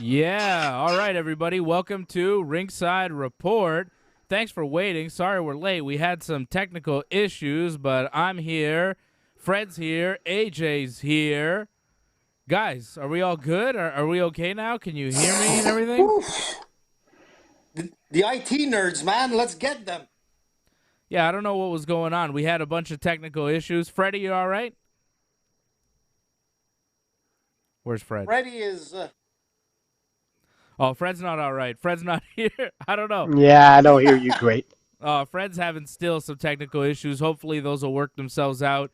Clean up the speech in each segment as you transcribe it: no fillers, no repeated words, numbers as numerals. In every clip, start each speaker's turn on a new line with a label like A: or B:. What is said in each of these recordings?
A: Yeah. All right, everybody. Welcome to Ringside Report. Thanks for waiting. Sorry we're late. We had some technical issues, but I'm here. Fred's here. AJ's here. Guys, are we all good? Are we okay now? Can you hear me and everything?
B: The IT nerds, man. Let's get them.
A: Yeah, I don't know what was going on. We had a bunch of technical issues. Freddie, you all right? Where's Fred?
B: Freddie is.
A: Oh, Fred's not all right. Fred's not here. I don't know.
C: Yeah, I don't hear you great.
A: Fred's having still some technical issues. Hopefully those will work themselves out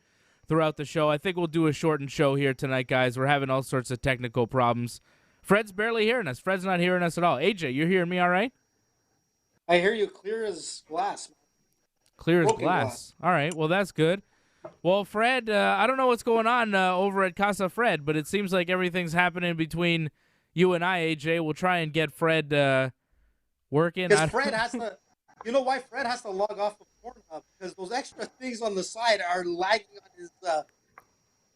A: throughout the show. I think we'll do a shortened show here tonight, guys. We're having all sorts of technical problems. Fred's barely hearing us. Fred's not hearing us at all. AJ, you're hearing me all right?
B: I hear you clear as glass.
A: Clear as
B: Broken
A: glass. All right, well, that's good. Well, Fred, I don't know what's going on over at Casa Fred, but it seems like everything's happening between you and I, AJ. We'll try and get Fred working.
B: Because Fred has to. You know why Fred has to log off of Pornhub? Because those extra things on the side are lagging on his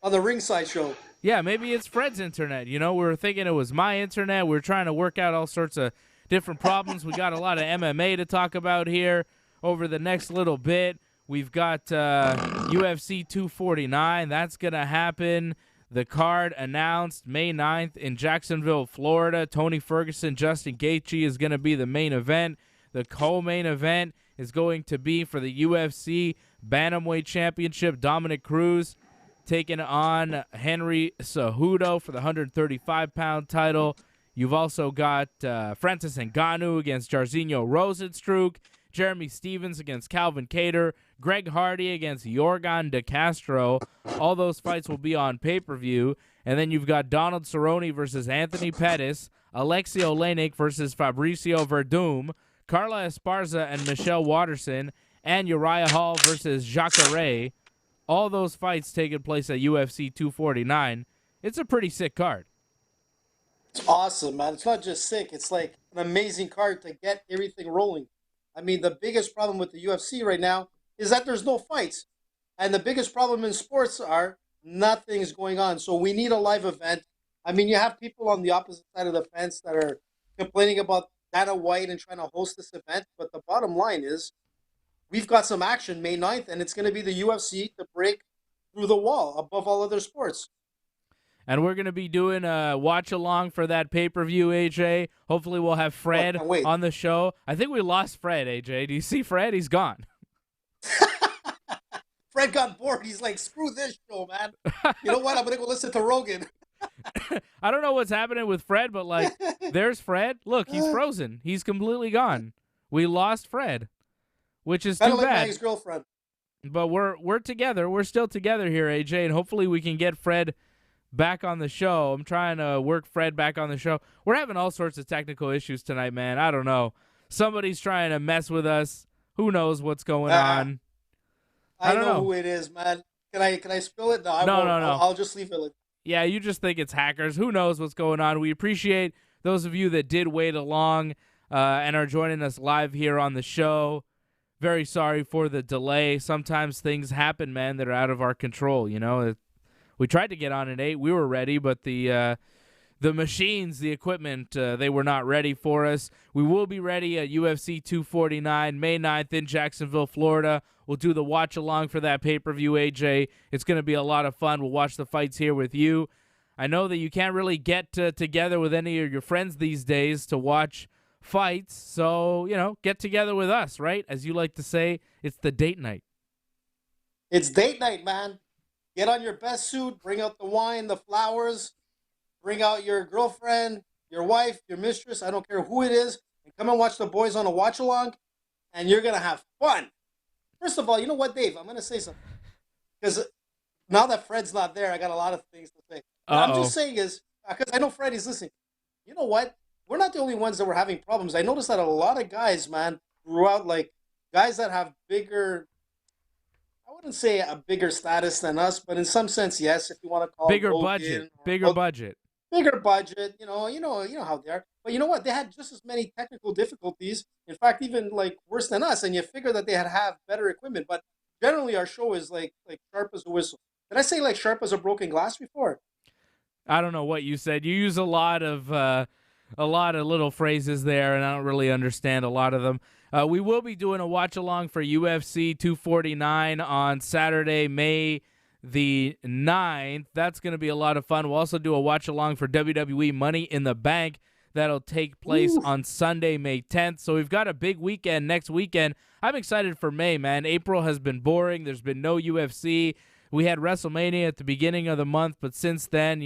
B: on the ringside show.
A: Yeah, maybe it's Fred's internet. You know, we were thinking it was my internet. We were trying to work out all sorts of different problems. We got a lot of MMA to talk about here over the next little bit. We've got UFC 249. That's going to happen. The card announced May 9th in Jacksonville, Florida. Tony Ferguson, Justin Gaethje is going to be the main event. The co-main event is going to be for the UFC Bantamweight Championship. Dominic Cruz taking on Henry Cejudo for the 135-pound title. You've also got Francis Ngannou against Jairzinho Rozenstruik, Jeremy Stevens against Calvin Kattar, Greg Hardy against Yorgan De Castro. All those fights will be on pay-per-view. And then you've got Donald Cerrone versus Anthony Pettis, Alexei Oleinik versus Fabricio Verdum, Carla Esparza and Michelle Watterson, and Uriah Hall versus Jacare. All those fights taking place at UFC 249. It's a pretty sick card.
B: It's awesome, man. It's not just sick. It's like an amazing card to get everything rolling. I mean, the biggest problem with the UFC right now is that there's no fights. And the biggest problem in sports are nothing's going on. So we need a live event. I mean, you have people on the opposite side of the fence that are complaining about Dana White and trying to host this event. But the bottom line is we've got some action May 9th, and it's going to be the UFC to break through the wall above all other sports.
A: And we're going to be doing a watch-along for that pay-per-view, AJ. Hopefully we'll have Fred on the show. I think we lost Fred, AJ. Do you see Fred? He's gone.
B: Fred got bored. He's like, screw this show, man. You know what? I'm going to go listen to Rogan.
A: I don't know what's happening with Fred, but, like, there's Fred. Look, he's frozen. He's completely gone. We lost Fred, which is too bad.
B: Like my ex-girlfriend.
A: But we're together. We're still together here, AJ, and hopefully we can get Fred back on the show. I'm trying to work Fred back on the show. We're having all sorts of technical issues tonight, man. I don't know. Somebody's trying to mess with us. Who knows what's going on?
B: I don't know who it is, man. Can I spill it? No, I won't.
A: No.
B: I'll just leave it.
A: Yeah, you just think it's hackers. Who knows what's going on? We appreciate those of you that did wait along and are joining us live here on the show. Very sorry for the delay. Sometimes things happen, man, that are out of our control, you know. We tried to get on at 8. We were ready, but the machines, the equipment, they were not ready for us. We will be ready at UFC 249, May 9th in Jacksonville, Florida. We'll do the watch-along for that pay-per-view, AJ. It's going to be a lot of fun. We'll watch the fights here with you. I know that you can't really get together with any of your friends these days to watch fights, so, you know, get together with us, right? As you like to say, it's the date night.
B: It's date night, man. Get on your best suit, bring out the wine, the flowers, bring out your girlfriend, your wife, your mistress, I don't care who it is, and come and watch the boys on a watch-along, and you're going to have fun. First of all, you know what, Dave? I'm going to say something. Because now that Fred's not there, I got a lot of things to say. What I'm just saying is, because I know Freddie's listening, you know what? We're not the only ones that were having problems. I noticed that a lot of guys, man, throughout, like, guys that have bigger... I wouldn't say a bigger status than us, but in some sense, yes. If you want to call
A: bigger
B: Logan
A: budget, bigger budget.
B: You know how they are. But you know what? They had just as many technical difficulties. In fact, even like worse than us. And you figure that they have better equipment. But generally, our show is like sharp as a whistle. Did I say like sharp as a broken glass before?
A: I don't know what you said. You use a lot of a lot of little phrases there, and I don't really understand a lot of them. We will be doing a watch-along for UFC 249 on Saturday, May the 9th. That's going to be a lot of fun. We'll also do a watch-along for WWE Money in the Bank. That'll take place on Sunday, May 10th. So we've got a big weekend next weekend. I'm excited for May, man. April has been boring. There's been no UFC. We had WrestleMania at the beginning of the month, but since then,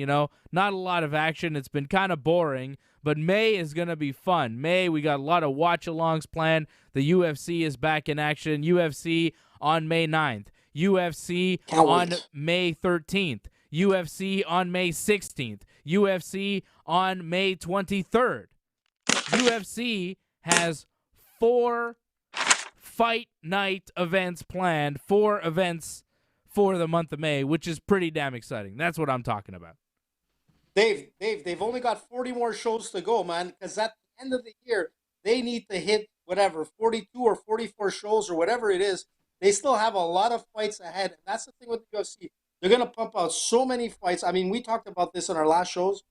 A: not a lot of action. It's been kind of boring. But May is going to be fun. May, we got a lot of watch-alongs planned. The UFC is back in action. UFC on May 9th. UFC on May 13th. UFC on May 16th. UFC on May 23rd. UFC has 4 fight night events planned, 4 events for the month of May, which is pretty damn exciting. That's what I'm talking about.
B: Dave, they've only got 40 more shows to go, man, because at the end of the year, they need to hit whatever, 42 or 44 shows or whatever it is. They still have a lot of fights ahead, and that's the thing with the UFC. They're going to pump out so many fights. I mean, we talked about this in our last shows.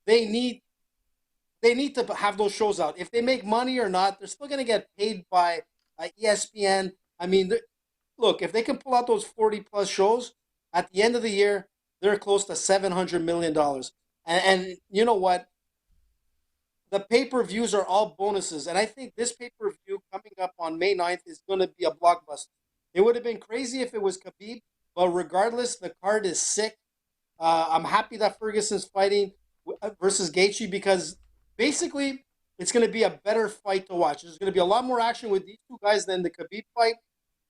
B: They need to have those shows out. If they make money or not, they're still going to get paid by ESPN. I mean, look, if they can pull out those 40-plus shows, at the end of the year, they're close to $700 million. And you know what? The pay-per-views are all bonuses. And I think this pay-per-view coming up on May 9th is going to be a blockbuster. It would have been crazy if it was Khabib, but regardless, the card is sick. I'm happy that Ferguson's fighting versus Gaethje because basically it's going to be a better fight to watch. There's going to be a lot more action with these two guys than the Khabib fight.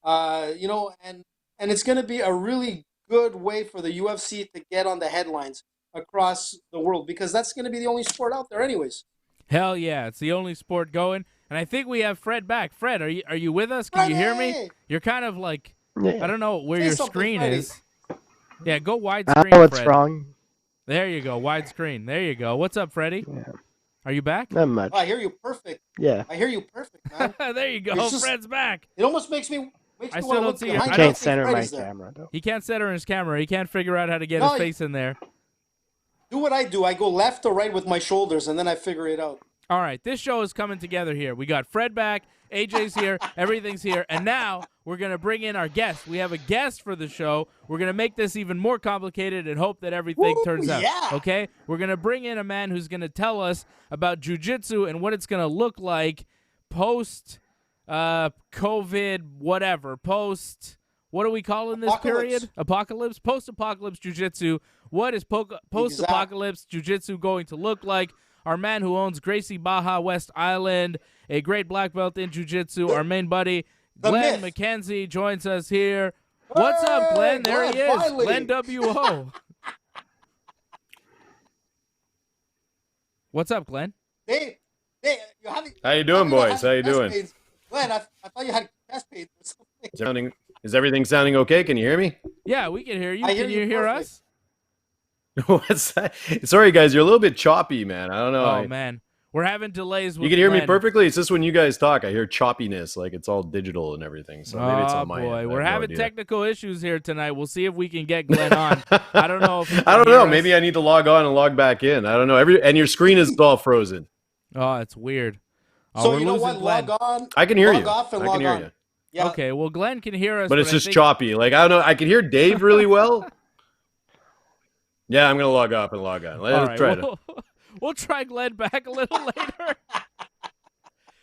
B: And it's going to be a really good way for the UFC to get on the headlines across the world because that's going to be the only sport out there anyways.
A: Hell yeah, it's the only sport going. And I think we have Fred back. Fred, are you with us? Can you hear me? You're kind of like, I don't know where your screen is. Yeah, go widescreen,
C: Oh, what's
A: Fred.
C: wrong?
A: There you go, widescreen. There you go. What's up, Freddie?
C: Yeah.
A: Are you back?
C: Not much.
B: Oh, I hear you perfect.
C: Yeah.
B: I hear you perfect, man.
A: There you go. Fred's back.
B: It almost makes me
A: I still don't see
C: I can't center my camera, though.
A: He can't center his camera. He can't figure out how to get his face in there.
B: Do what I do. I go left or right with my shoulders, and then I figure it out.
A: All right, this show is coming together here. We got Fred back, AJ's here, everything's here, and now we're going to bring in our guest. We have a guest for the show. We're going to make this even more complicated and hope that everything turns out.
B: Yeah.
A: Okay? We're going to bring in a man who's going to tell us about jiu-jitsu and what it's going to look like post COVID, whatever, what are we calling this period? Apocalypse? Post-apocalypse jiu-jitsu. What is post-apocalypse jiu-jitsu going to look like? Our man who owns Gracie Baja West Island, a great black belt in jiu-jitsu, our main buddy, Glen McKenzie, joins us here. What's up, Glen? There he is. Finally. Glen W.O. What's up, Glen?
B: Hey,
D: how you doing, boys? How you doing?
B: Pains. Glen, I thought you had chest pains or something.
D: Is everything sounding okay? Can you hear me?
A: Yeah, we can hear you. Can you hear us?
D: What's that? Sorry, guys. You're a little bit choppy, man. I don't know.
A: Oh, man. We're having delays with
D: You can hear
A: Glen.
D: me perfectly. It's just when you guys talk, I hear choppiness, like it's all digital and everything. So maybe it's on my end.
A: We're having technical issues here tonight. We'll see if we can get Glen on. I don't know.
D: I don't know. Maybe I need to log on and log back in. I don't know. And your screen is all frozen.
A: Oh, it's weird.
B: So you know what? Glen. Log on.
D: I can hear you.
B: Log off and
D: I
B: log
D: can hear
B: on.
D: you.
B: Yeah.
A: Okay, well, Glen can hear us.
D: But it's just choppy. Like, I don't know. I can hear Dave really well. Yeah, I'm going to log off and log on. Let's try it.
A: We'll try Glen back a little later.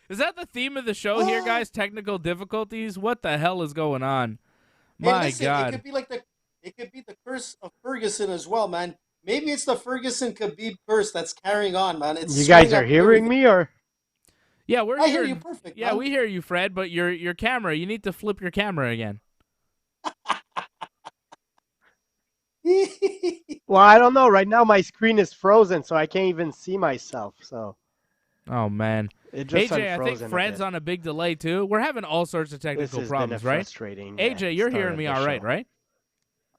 A: Is that the theme of the show here, guys? Technical difficulties? What the hell is going on? My God.
B: It could be the curse of Ferguson as well, man. Maybe it's the Ferguson Khabib curse that's carrying on, man.
C: You guys are hearing me, or?
A: Yeah, I
B: hear you perfect.
A: Yeah,
B: man.
A: we hear you, Fred. But your camera, you need to flip your camera again.
C: Well, I don't know. Right now, my screen is frozen, so I can't even see myself. So.
A: Oh man,
C: it just
A: AJ, I think Fred's on a big delay too. We're having all sorts of technical problems, right? AJ, you're hearing me all right, right?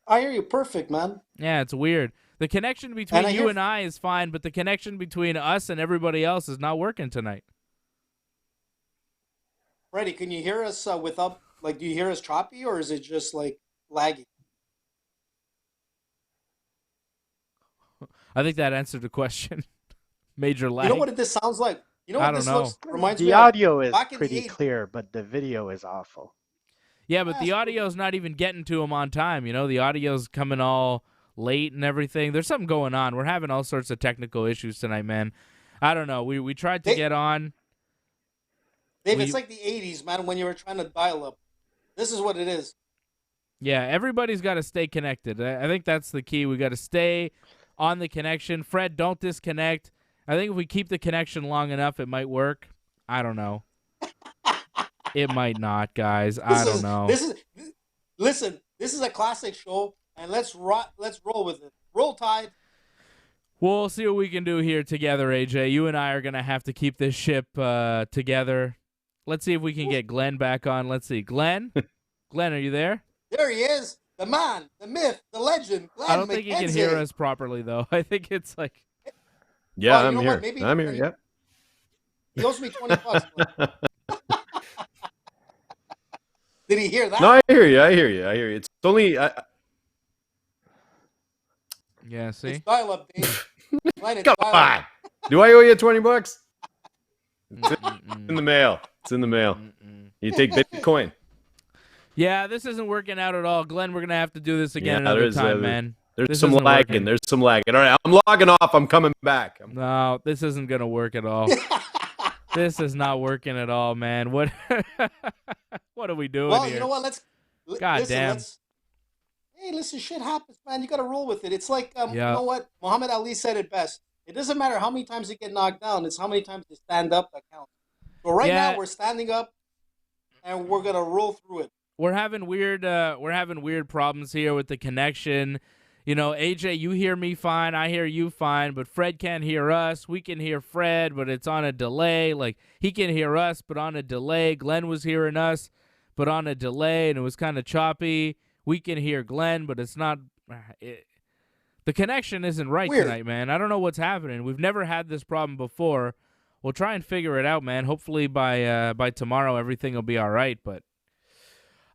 B: I hear you perfect, man.
A: Yeah, it's weird. The connection between you and I is fine, but the connection between us and everybody else is not working tonight.
B: Freddie, can you hear us without, like, do you hear us choppy, or is it just, like, laggy?
A: I think that answered the question. Major lag.
B: You know what this sounds like? You know
A: I
B: what
A: don't
B: this
A: know.
B: reminds me
C: The
B: of?
C: audio is
B: Back in the
C: pretty
B: 80s.
C: clear, but the video is awful.
A: Yeah, but the audio's not even getting to them on time. You know, the audio's coming all late and everything. There's something going on. We're having all sorts of technical issues tonight, man. I don't know. We tried to get on.
B: Dave, it's like the 80s, man, when you were trying to dial up. This is what it is.
A: Yeah, everybody's got to stay connected. I think that's the key. We got to stay on the connection. Fred, don't disconnect. I think if we keep the connection long enough, it might work. I don't know. It might not, guys. I don't know.
B: Listen, this is a classic show, and let's roll with it. Roll Tide.
A: We'll see what we can do here together, AJ. You and I are going to have to keep this ship together. Let's see if we can get Glenn back on. Let's see. Glenn? Glenn, are you there?
B: There he is. The man, the myth, the legend, Glen
A: I don't think he can
B: McKenzie.
A: hear us properly, though. I think it's like...
D: Yeah,
B: Oh,
D: I'm here. I'm here, yeah.
B: He owes me $20. Did he hear that?
D: No, I hear you. It's only...
A: Yeah, see?
B: It's dial up, Dave.
D: Come on. Do I owe you $20? It's in the mail. It's in the mail. You take Bitcoin.
A: Yeah, this isn't working out at all. Glenn, we're going to have to do this again
D: Yeah,
A: another time, man.
D: There's some lagging. There's some lagging. All right, I'm logging off. I'm coming back.
A: No, this isn't going to work at all. This is not working at all, man. What What are we doing here?
B: Well, you know what?
A: Damn.
B: Hey, listen, shit happens, man. You got to roll with it. It's like, you
A: Yeah.
B: know what? Muhammad Ali said it best. It doesn't matter how many times you get knocked down. It's how many times you stand up that counts. So right now we're standing up, and we're gonna roll through it.
A: We're having weird problems here with the connection. You know, AJ, you hear me fine, I hear you fine, but Fred can't hear us. We can hear Fred, but it's on a delay. Like, he can hear us, but on a delay. Glenn was hearing us, but on a delay, and it was kind of choppy. We can hear Glenn, but it's not. The connection isn't right tonight, man. I don't know what's happening. We've never had this problem before. We'll try and figure it out, man. Hopefully by tomorrow everything will be all right, but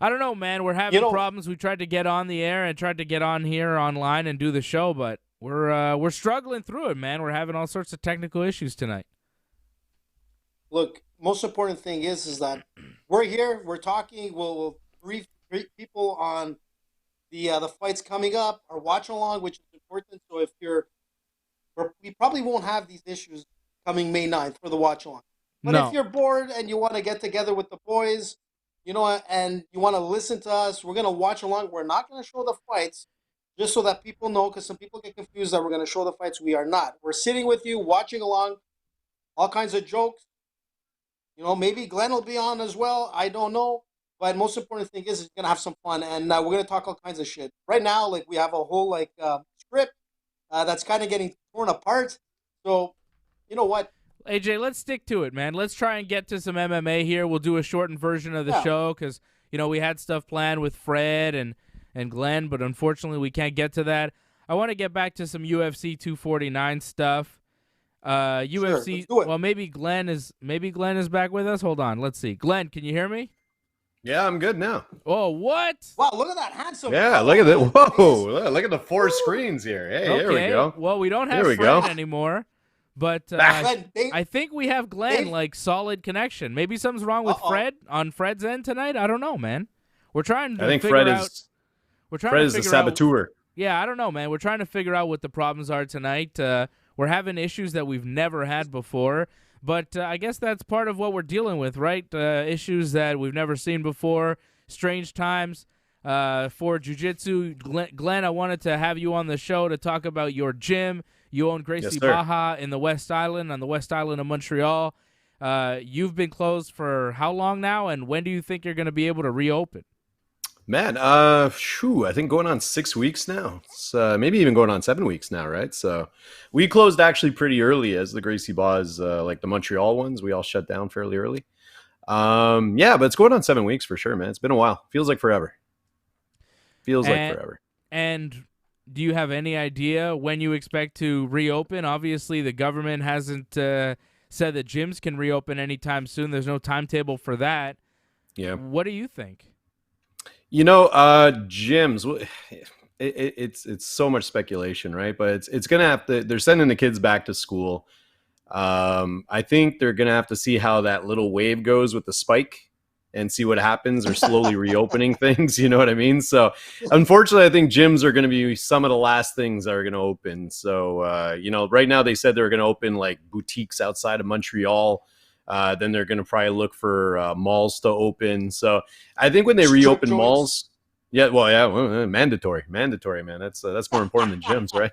A: I don't know, man. We're having problems. We tried to get on the air and tried to get on here online and do the show, but we're struggling through it, man. We're having all sorts of technical issues tonight.
B: Look, most important thing is that we're here. We're talking. We'll brief people on the fights coming up, our watch along, which is important. So if we probably won't have these issues coming May 9th for the watch along. But if you're bored and you want to get together with the boys, you know, and you want to listen to us, we're going to watch along. We're not going to show the fights just so that people know, because some people get confused that we're going to show the fights. We are not. We're sitting with you, watching along, all kinds of jokes. You know, maybe Glenn will be on as well. I don't know. But most important thing is going to have some fun, and we're going to talk all kinds of shit. Right now, like, we have a whole, script that's kind of getting torn apart. So, you know what?
A: AJ, let's stick to it, man. Let's try and get to some MMA here. We'll do a shortened version of the show because, you know, we had stuff planned with Fred and Glenn, but unfortunately we can't get to that. I want to get back to some UFC 249 stuff. UFC.
B: Sure,
A: well, maybe Glenn is back with us. Hold on, let's see. Glenn, can you hear me?
D: Yeah, I'm good now.
A: Oh, what?
B: Wow, look at that handsome.
D: Yeah, look at that. Whoa, look at the 4 screens here. Hey,
A: okay.
D: Here we go.
A: Well, we don't have Fred anymore, but I think we have Glenn, like, solid connection. Maybe something's wrong with Fred on Fred's end tonight. I don't know, man. We're trying to figure out. Fred is the saboteur. Yeah, I don't know, man. We're trying to figure out what the problems are tonight. We're having issues that we've never had before. But I guess that's part of what we're dealing with, right? Issues that we've never seen before, strange times for jiu-jitsu. Glenn, I wanted to have you on the show to talk about your gym. You own Gracie Baja in the West Island, on the West Island of Montreal. You've been closed for how long now, and when do you think you're going to be able to reopen?
D: Man, I think going on 6 weeks now. It's maybe even going on 7 weeks now, right? So we closed actually pretty early as the Gracie Bas, like the Montreal ones. We all shut down fairly early. But it's going on 7 weeks for sure, man. It's been a while. Feels like forever.
A: And do you have any idea when you expect to reopen? Obviously, the government hasn't said that gyms can reopen anytime soon. There's no timetable for that.
D: Yeah.
A: What do you think?
D: You know, gyms, it's so much speculation, right? But it's going to have to, they're sending the kids back to school. I think they're going to have to see how that little wave goes with the spike and see what happens. Or slowly reopening things. You know what I mean? So unfortunately, I think gyms are going to be some of the last things that are going to open. So, you know, right now they said they're going to open like boutiques outside of Montreal. Then they're going to probably look for malls to open. So I think when they reopen malls, mandatory, man. That's more important than gyms, right?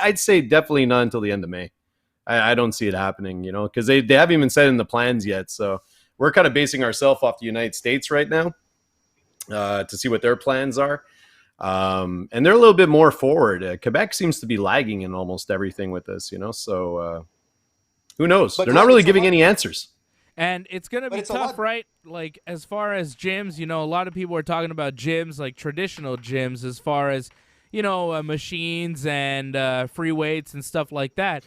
D: I'd say definitely not until the end of May. I don't see it happening, you know, because they haven't even said in the plans yet. So we're kind of basing ourselves off the United States right now to see what their plans are. And they're a little bit more forward. Quebec seems to be lagging in almost everything with this, you know, so who knows? They're not really giving any answers.
A: And it's going to be tough, right? Like, as far as gyms, you know, a lot of people are talking about gyms, like traditional gyms, as far as, you know, machines and free weights and stuff like that.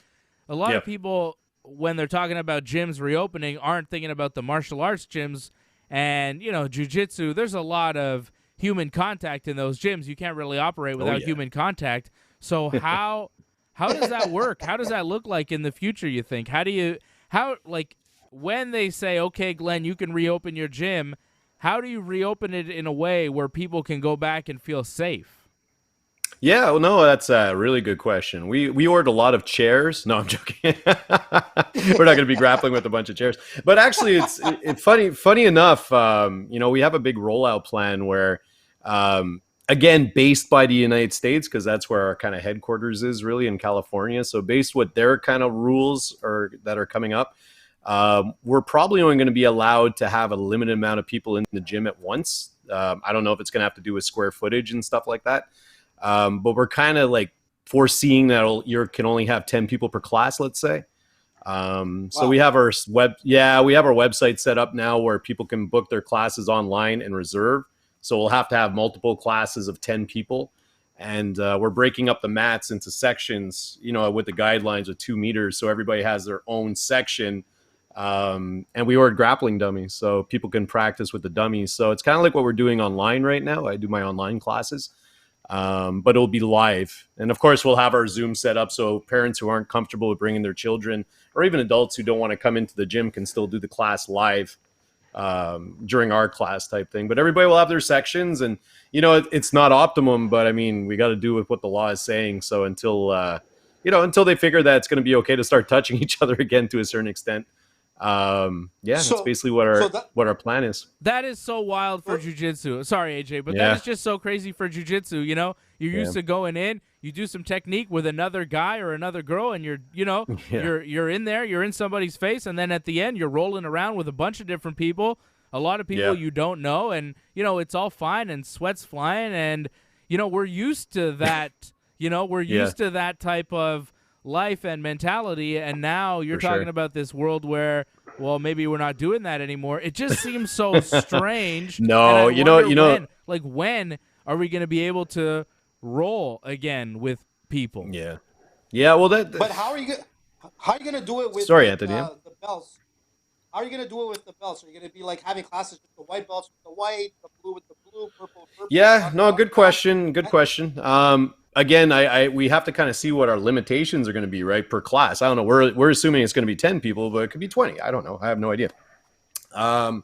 A: A lot of people, when they're talking about gyms reopening, aren't thinking about the martial arts gyms and, you know, jiu-jitsu. There's a lot of human contact in those gyms. You can't really operate without human contact. So how does that work? How does that look like in the future, you think? When they say, okay, Glenn, you can reopen your gym, how do you reopen it in a way where people can go back and feel safe?
D: Yeah, well, no, that's a really good question. We ordered a lot of chairs. No, I'm joking. We're not going to be grappling with a bunch of chairs. But actually, it's funny enough, you know, we have a big rollout plan where, again, based by the United States, because that's where our kind of headquarters is really in California. So based what their kind of rules that are coming up, we're probably only going to be allowed to have a limited amount of people in the gym at once. I don't know if it's going to have to do with square footage and stuff like that. But we're kind of like foreseeing that you can only have 10 people per class, let's say. So we have our website set up now where people can book their classes online and reserve. So we'll have to have multiple classes of 10 people. And we're breaking up the mats into sections, you know, with the guidelines of 2 meters. So everybody has their own section. And we ordered grappling dummies so people can practice with the dummies. So it's kind of like what we're doing online right now. I do my online classes. But it'll be live. And of course, we'll have our Zoom set up so parents who aren't comfortable with bringing their children or even adults who don't want to come into the gym can still do the class live during our class type thing. But everybody will have their sections. And, you know, it's not optimum, but I mean, we got to do with what the law is saying. So until they figure that it's going to be okay to start touching each other again to a certain extent. That's basically what our plan is.
A: That is so wild for jiu-jitsu. Sorry, AJ, but that is just so crazy for jiu-jitsu. You know, you're used to going in, you do some technique with another guy or another girl, and you're in there, you're in somebody's face, and then at the end you're rolling around with a bunch of different people, a lot of people you don't know, and you know it's all fine and sweat's flying, and you know we're used to that. You know, we're used to that type of life and mentality, and now you're talking about this world where, well, maybe we're not doing that anymore. It just seems so strange.
D: No,
A: when are we going to be able to roll again with people?
D: Well,
B: but how are you going to do it with
D: Anthony.
B: The belts? How are you going to do it with the belts? Are you going to be like having classes with the white belts with the white, the blue with the blue, purple with purple?
D: Yeah, no, good question. Again, we have to kind of see what our limitations are going to be, right, per class. I don't know. We're assuming it's going to be 10 people, but it could be 20. I don't know. I have no idea. But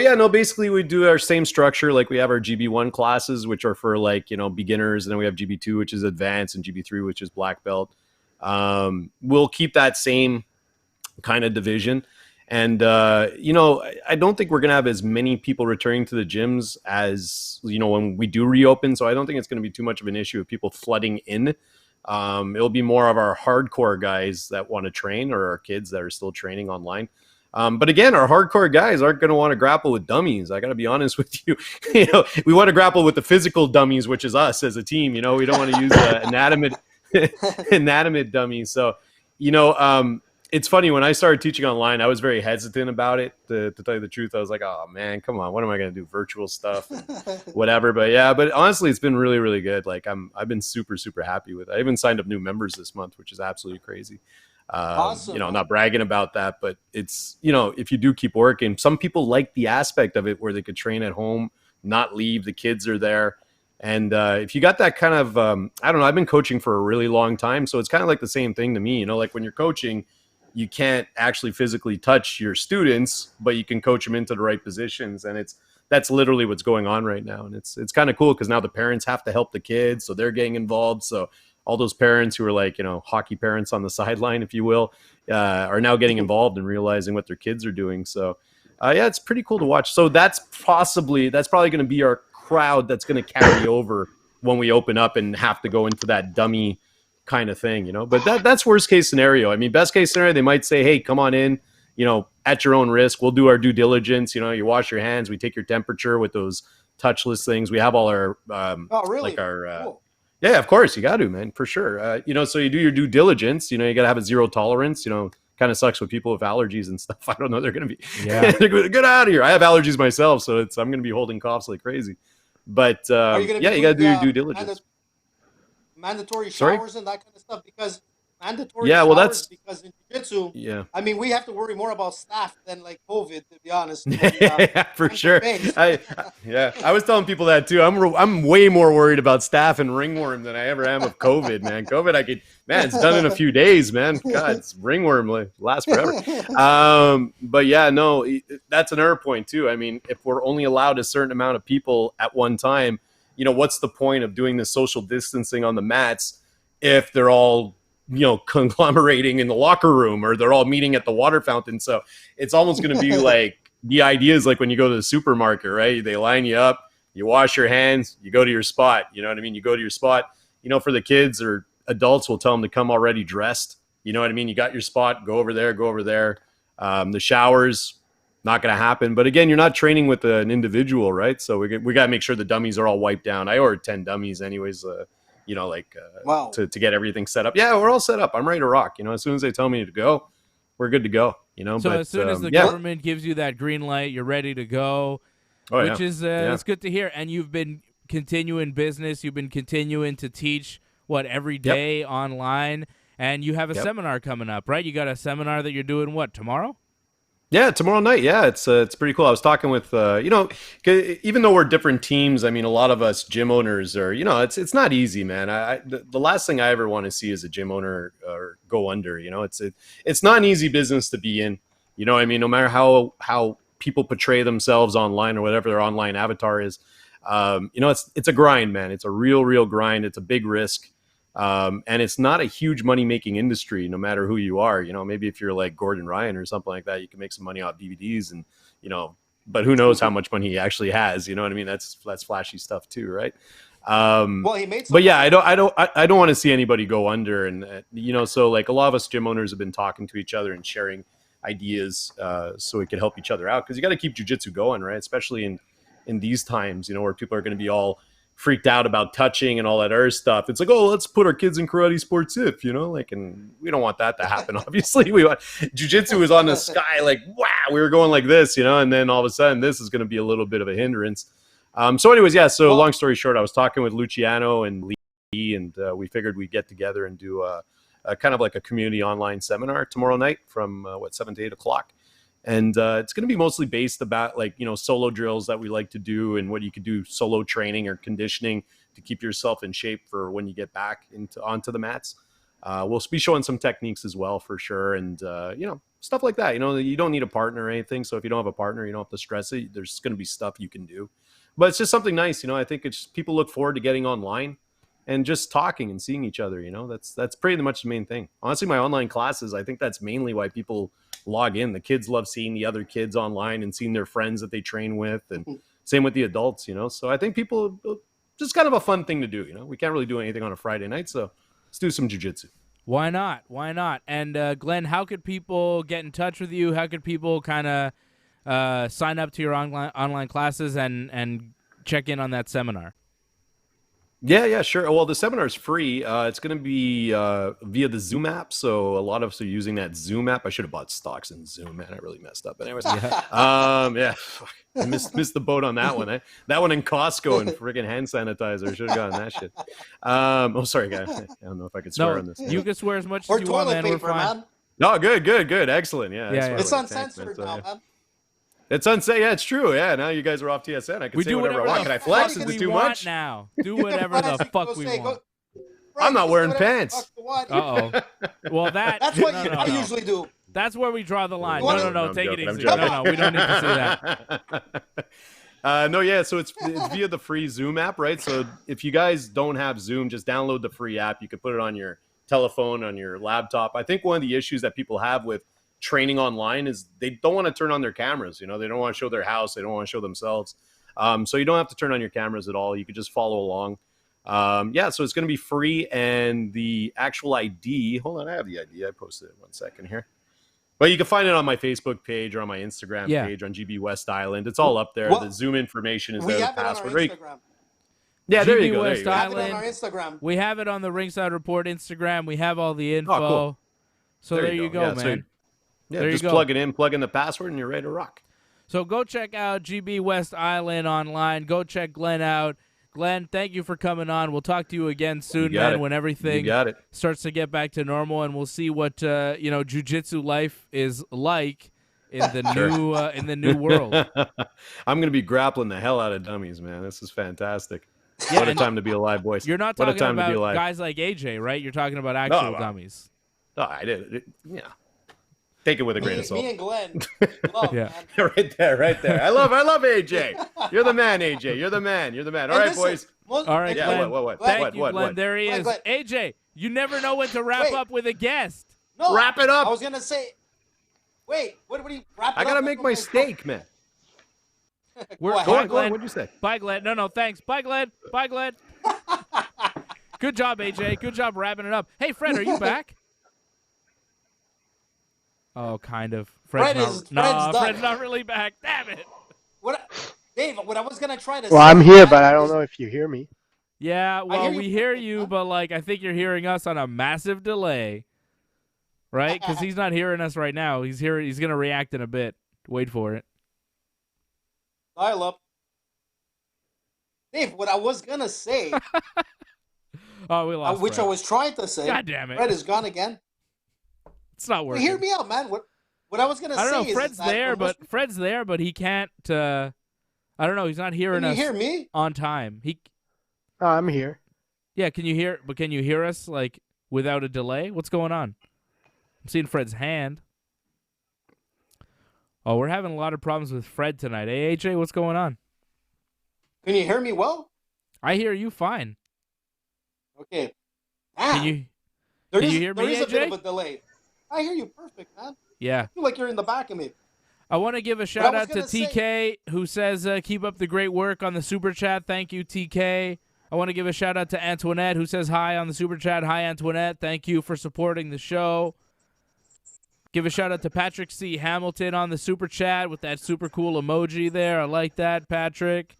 D: yeah, no, basically we do our same structure. Like we have our GB1 classes, which are for like, you know, beginners. And then we have GB2, which is advanced, and GB3, which is black belt. We'll keep that same kind of division. And, you know, I don't think we're going to have as many people returning to the gyms as, you know, when we do reopen. So I don't think it's going to be too much of an issue of people flooding in. It'll be more of our hardcore guys that want to train or our kids that are still training online. But again, our hardcore guys aren't going to want to grapple with dummies. I got to be honest with you. You know, we want to grapple with the physical dummies, which is us as a team. You know, we don't want to use inanimate dummies. So, you know, it's funny, when I started teaching online, I was very hesitant about it. To tell you the truth, I was like, oh man, come on, what am I going to do? Virtual stuff and whatever. But honestly, it's been really, really good. Like I've been super, super happy with it. I even signed up new members this month, which is absolutely crazy. Awesome. You know, not bragging about that, but it's, you know, if you do keep working, some people like the aspect of it where they could train at home, not leave, the kids are there. And if you got that kind of, I don't know, I've been coaching for a really long time. So it's kind of like the same thing to me, you know, like when you're coaching, you can't actually physically touch your students, but you can coach them into the right positions. And that's literally what's going on right now. And it's kind of cool because now the parents have to help the kids. So they're getting involved. So all those parents who are like, you know, hockey parents on the sideline, if you will, are now getting involved and realizing what their kids are doing. So yeah, it's pretty cool to watch. So that's probably going to be our crowd that's going to carry over when we open up and have to go into that dummy kind of thing, you know. But that's worst case scenario. I mean, best case scenario, they might say, hey, come on in, you know, at your own risk. We'll do our due diligence. You know, you wash your hands. We take your temperature with those touchless things. We have all our like our
B: cool.
D: yeah, of course you got to, man, for sure. You know, so you do your due diligence. You know, you got to have a zero tolerance. You know, kind of sucks with people with allergies and stuff. I don't know. They're going to be get out of here. I have allergies myself, so I'm going to be holding coughs like crazy. But yeah, you got to do your due diligence.
B: Mandatory showers and that kind of stuff, because mandatory
D: well,
B: showers, because in jiu-jitsu, I mean, we have to worry more about staff than like COVID, to be honest.
D: Yeah, for sure. I was telling people that too. I'm way more worried about staph and ringworm than I ever am of COVID, man. COVID, it's done in a few days, man. God, it's ringworm lasts forever. But yeah, no, that's another point too. I mean, if we're only allowed a certain amount of people at one time, you know, what's the point of doing this social distancing on the mats if they're all, you know, conglomerating in the locker room or they're all meeting at the water fountain? So it's almost going to be like the idea is like when you go to the supermarket, right? They line you up, you wash your hands, you go to your spot. You know what I mean? You go to your spot. You know, for the kids or adults, we'll tell them to come already dressed. You know what I mean? You got your spot, go over there, go over there. The showers, not going to happen. But again, you're not training with an individual, right? So we got to make sure the dummies are all wiped down. I ordered 10 dummies anyways, you know, like to get everything set up. Yeah, we're all set up. I'm ready to rock. You know, as soon as they tell me to go, we're good to go. You know,
A: so as soon as the government gives you that green light, you're ready to go, which is it's good to hear. And you've been continuing business. You've been continuing to teach every day online, and you have a seminar coming up, right? You got a seminar that you're doing tomorrow?
D: Yeah, tomorrow night. Yeah, it's pretty cool. I was talking with, you know, even though we're different teams, I mean, a lot of us gym owners are, you know, it's not easy, man. The last thing I ever want to see is a gym owner go under. You know, it's not an easy business to be in. You know what I mean? No matter how people portray themselves online or whatever their online avatar is, you know, it's a grind, man. It's a real grind. It's a big risk. And it's not a huge money making industry, no matter who you are. You know, maybe if you're like Gordon Ryan or something like that, you can make some money off DVDs and, you know, but who knows how much money he actually has, you know what I mean? That's flashy stuff too. Right.
B: Well, he made some,
D: but yeah, I don't want to see anybody go under. And, you know, so like a lot of us gym owners have been talking to each other and sharing ideas, so we could help each other out. Cause you got to keep jujitsu going, right? Especially in these times, you know, where people are going to be all freaked out about touching and all that other stuff. It's like, oh, let's put our kids in karate sports if, you know, like, and we don't want that to happen. Obviously, we want jiu-jitsu is on the sky, like, wow, we were going like this, you know, and then all of a sudden this is going to be a little bit of a hindrance. So anyways, yeah, so long story short, I was talking with Luciano and Lee, and we figured we'd get together and do a kind of like a community online seminar tomorrow night from 7 to 8 o'clock. And it's going to be mostly based about, like, you know, solo drills that we like to do and what you could do solo training or conditioning to keep yourself in shape for when you get back onto the mats. We'll be showing some techniques as well, for sure. And, you know, stuff like that. You know, you don't need a partner or anything. So if you don't have a partner, you don't have to stress it. There's going to be stuff you can do. But it's just something nice. You know, I think it's people look forward to getting online and just talking and seeing each other. You know, that's pretty much the main thing. Honestly, my online classes, I think that's mainly why people log in. The kids love seeing the other kids online and seeing their friends that they train with, and same with the adults, you know. So I think people, just kind of a fun thing to do, you know. We can't really do anything on a Friday night, so let's do some jiu-jitsu.
A: Why not? And Glenn, how could people get in touch with you? How could people kind of sign up to your online classes and check in on that seminar?
D: Yeah, sure. Well, the seminar is free. It's going to be via the Zoom app. So a lot of us are using that Zoom app. I should have bought stocks in Zoom, man. I really messed up. But anyways, I missed the boat on that one. Eh? That one in Costco and friggin' hand sanitizer. I should have gotten that shit. Oh, sorry, guys. I don't know if I could swear on this.
A: You can swear as much as you want, man. We're fine.
D: No, good. Excellent. Yeah.
B: It's uncensored now, man.
D: It's unsafe. Yeah, it's true. Yeah, now you guys are off TSN. I can
A: We
D: say
A: do
D: whatever I
A: whatever
D: want.
A: the
D: Can I flex?
A: fuck
D: Is
A: we
D: it too
A: want
D: much?
A: now. Do
B: You can
A: whatever
B: flex,
A: the
B: you can
A: fuck
B: go
A: we
B: say,
A: want.
B: Fred,
D: I'm not
B: you can
D: wearing
B: say whatever the
D: pants.
B: fuck you want.
A: Uh-oh. Well,
B: That's what
A: no, no,
B: I
A: no.
B: usually do.
A: That's where we draw the line.
B: You wanna-
A: No,
D: I'm
A: take it
D: joking, I'm
A: easy.
D: joking.
A: No, we don't need to see that.
D: No, yeah, so it's via the free Zoom app, right? So if you guys don't have Zoom, just download the free app. You can put it on your telephone, on your laptop. I think one of the issues that people have with training online is they don't want to turn on their cameras. You know, they don't want to show their house. They don't want to show themselves. So you don't have to turn on your cameras at all. You could just follow along. Yeah, so it's going to be free, and the actual ID. Hold on, I have the ID. I posted it 1 second here. But you can find it on my Facebook page or on my Instagram page on GB West Island. It's all up there.
B: Well,
D: the Zoom information is
B: We
D: there.
B: have
D: The
B: it on our
D: password. Right?
B: Instagram.
D: Yeah, there
A: GB
D: you go. There
A: West
D: you go.
B: We have it on
A: Island.
B: our Instagram.
A: We have it on the Ringside Report Instagram. We have all the info.
D: Oh, cool.
A: So there you go,
D: Yeah, so
A: man.
D: yeah,
A: There you
D: just
A: go.
D: plug it in, plug in the password, and you're ready to rock.
A: So go check out GB West Island online. Go check Glenn out. Glenn, thank you for coming on. We'll talk to you again soon,
D: You got
A: man,
D: it.
A: when
D: You
A: everything
D: got it.
A: starts to get back to normal, and we'll see what jiu-jitsu life is like in the new world.
D: I'm going to be grappling the hell out of dummies, man. This is fantastic.
A: Yeah,
D: What a
A: and
D: time to be alive, boys.
A: You're not
D: What a
A: talking
D: time to be
A: about
D: alive.
A: guys like AJ, right? You're talking about actual
D: wow.
A: dummies.
D: Oh, I did it. Yeah. Take it with a grain of salt.
B: Me and Glenn, love,
A: Yeah.
B: man.
D: right there. I love AJ. You're the man, AJ. You're the man. All
B: And
D: right,
B: listen,
D: boys.
A: All right,
D: Yeah,
A: Glenn.
D: what?
A: Thank you,
D: What?
A: Glenn. There he is.
B: Glenn.
A: AJ, you never know when to wrap
B: Wait.
A: up with a guest.
B: No,
D: Wrap it up.
B: I was gonna say. Wait, what do you wrap it
D: I
B: up?
D: got to
B: Let's
D: make
B: go
D: my
B: for-
D: steak, man.
A: We're
B: Go ahead.
A: bye,
D: Go on,
A: Glenn.
D: what'd you say?
A: Bye, Glenn. No, thanks. Bye, Glenn. Bye, Glenn. Good job, AJ. Good job wrapping it up. Hey, Fred, are you back? Oh, kind of.
B: Fred's done.
A: Fred's not really back. Damn it.
B: Dave, what I was gonna try to
C: Well,
B: say.
C: I'm here,
B: man,
C: but I don't
B: is-
C: know if you hear me.
A: Yeah, well,
B: hear
A: we
B: you
A: hear
B: perfect,
A: you,
B: huh?
A: but I think you're hearing us on a massive delay, right? Because he's not hearing us right now. He's gonna react in a bit. Wait for it.
B: Dial up. Dave, what I was gonna say,
A: Oh, we lost.
B: which
A: Fred.
B: I was trying to say.
A: God damn it.
B: Fred is gone again.
A: It's not
B: Well,
A: working.
B: hear me out, man. What I was gonna
A: I
B: say
A: don't know.
B: is
A: Fred's
B: that
A: there,
B: the most-
A: but Fred's there, but he can't. I don't know. He's not hearing
B: can you
A: us
B: hear me?
A: on time.
C: Oh, I'm here.
A: Yeah. Can you hear? But can you hear us without a delay? What's going on? I'm seeing Fred's hand. Oh, we're having a lot of problems with Fred tonight. Hey, AJ, what's going on?
B: Can you hear me well?
A: I hear you fine.
B: Okay.
A: Can
B: Man,
A: you?
B: there
A: can
B: is-
A: you hear me,
B: There is a bit
A: AJ?
B: of a delay. I hear you perfect, man.
A: Yeah.
B: I feel like you're in the back of me.
A: I want to give a shout
B: was
A: out to
B: gonna say-
A: TK who says keep up the great work on the super chat. Thank you, TK. I want to give a shout out to Antoinette who says hi on the super chat. Hi, Antoinette. Thank you for supporting the show. Give a shout out to Patrick C. Hamilton on the super chat with that super cool emoji there. I like that, Patrick.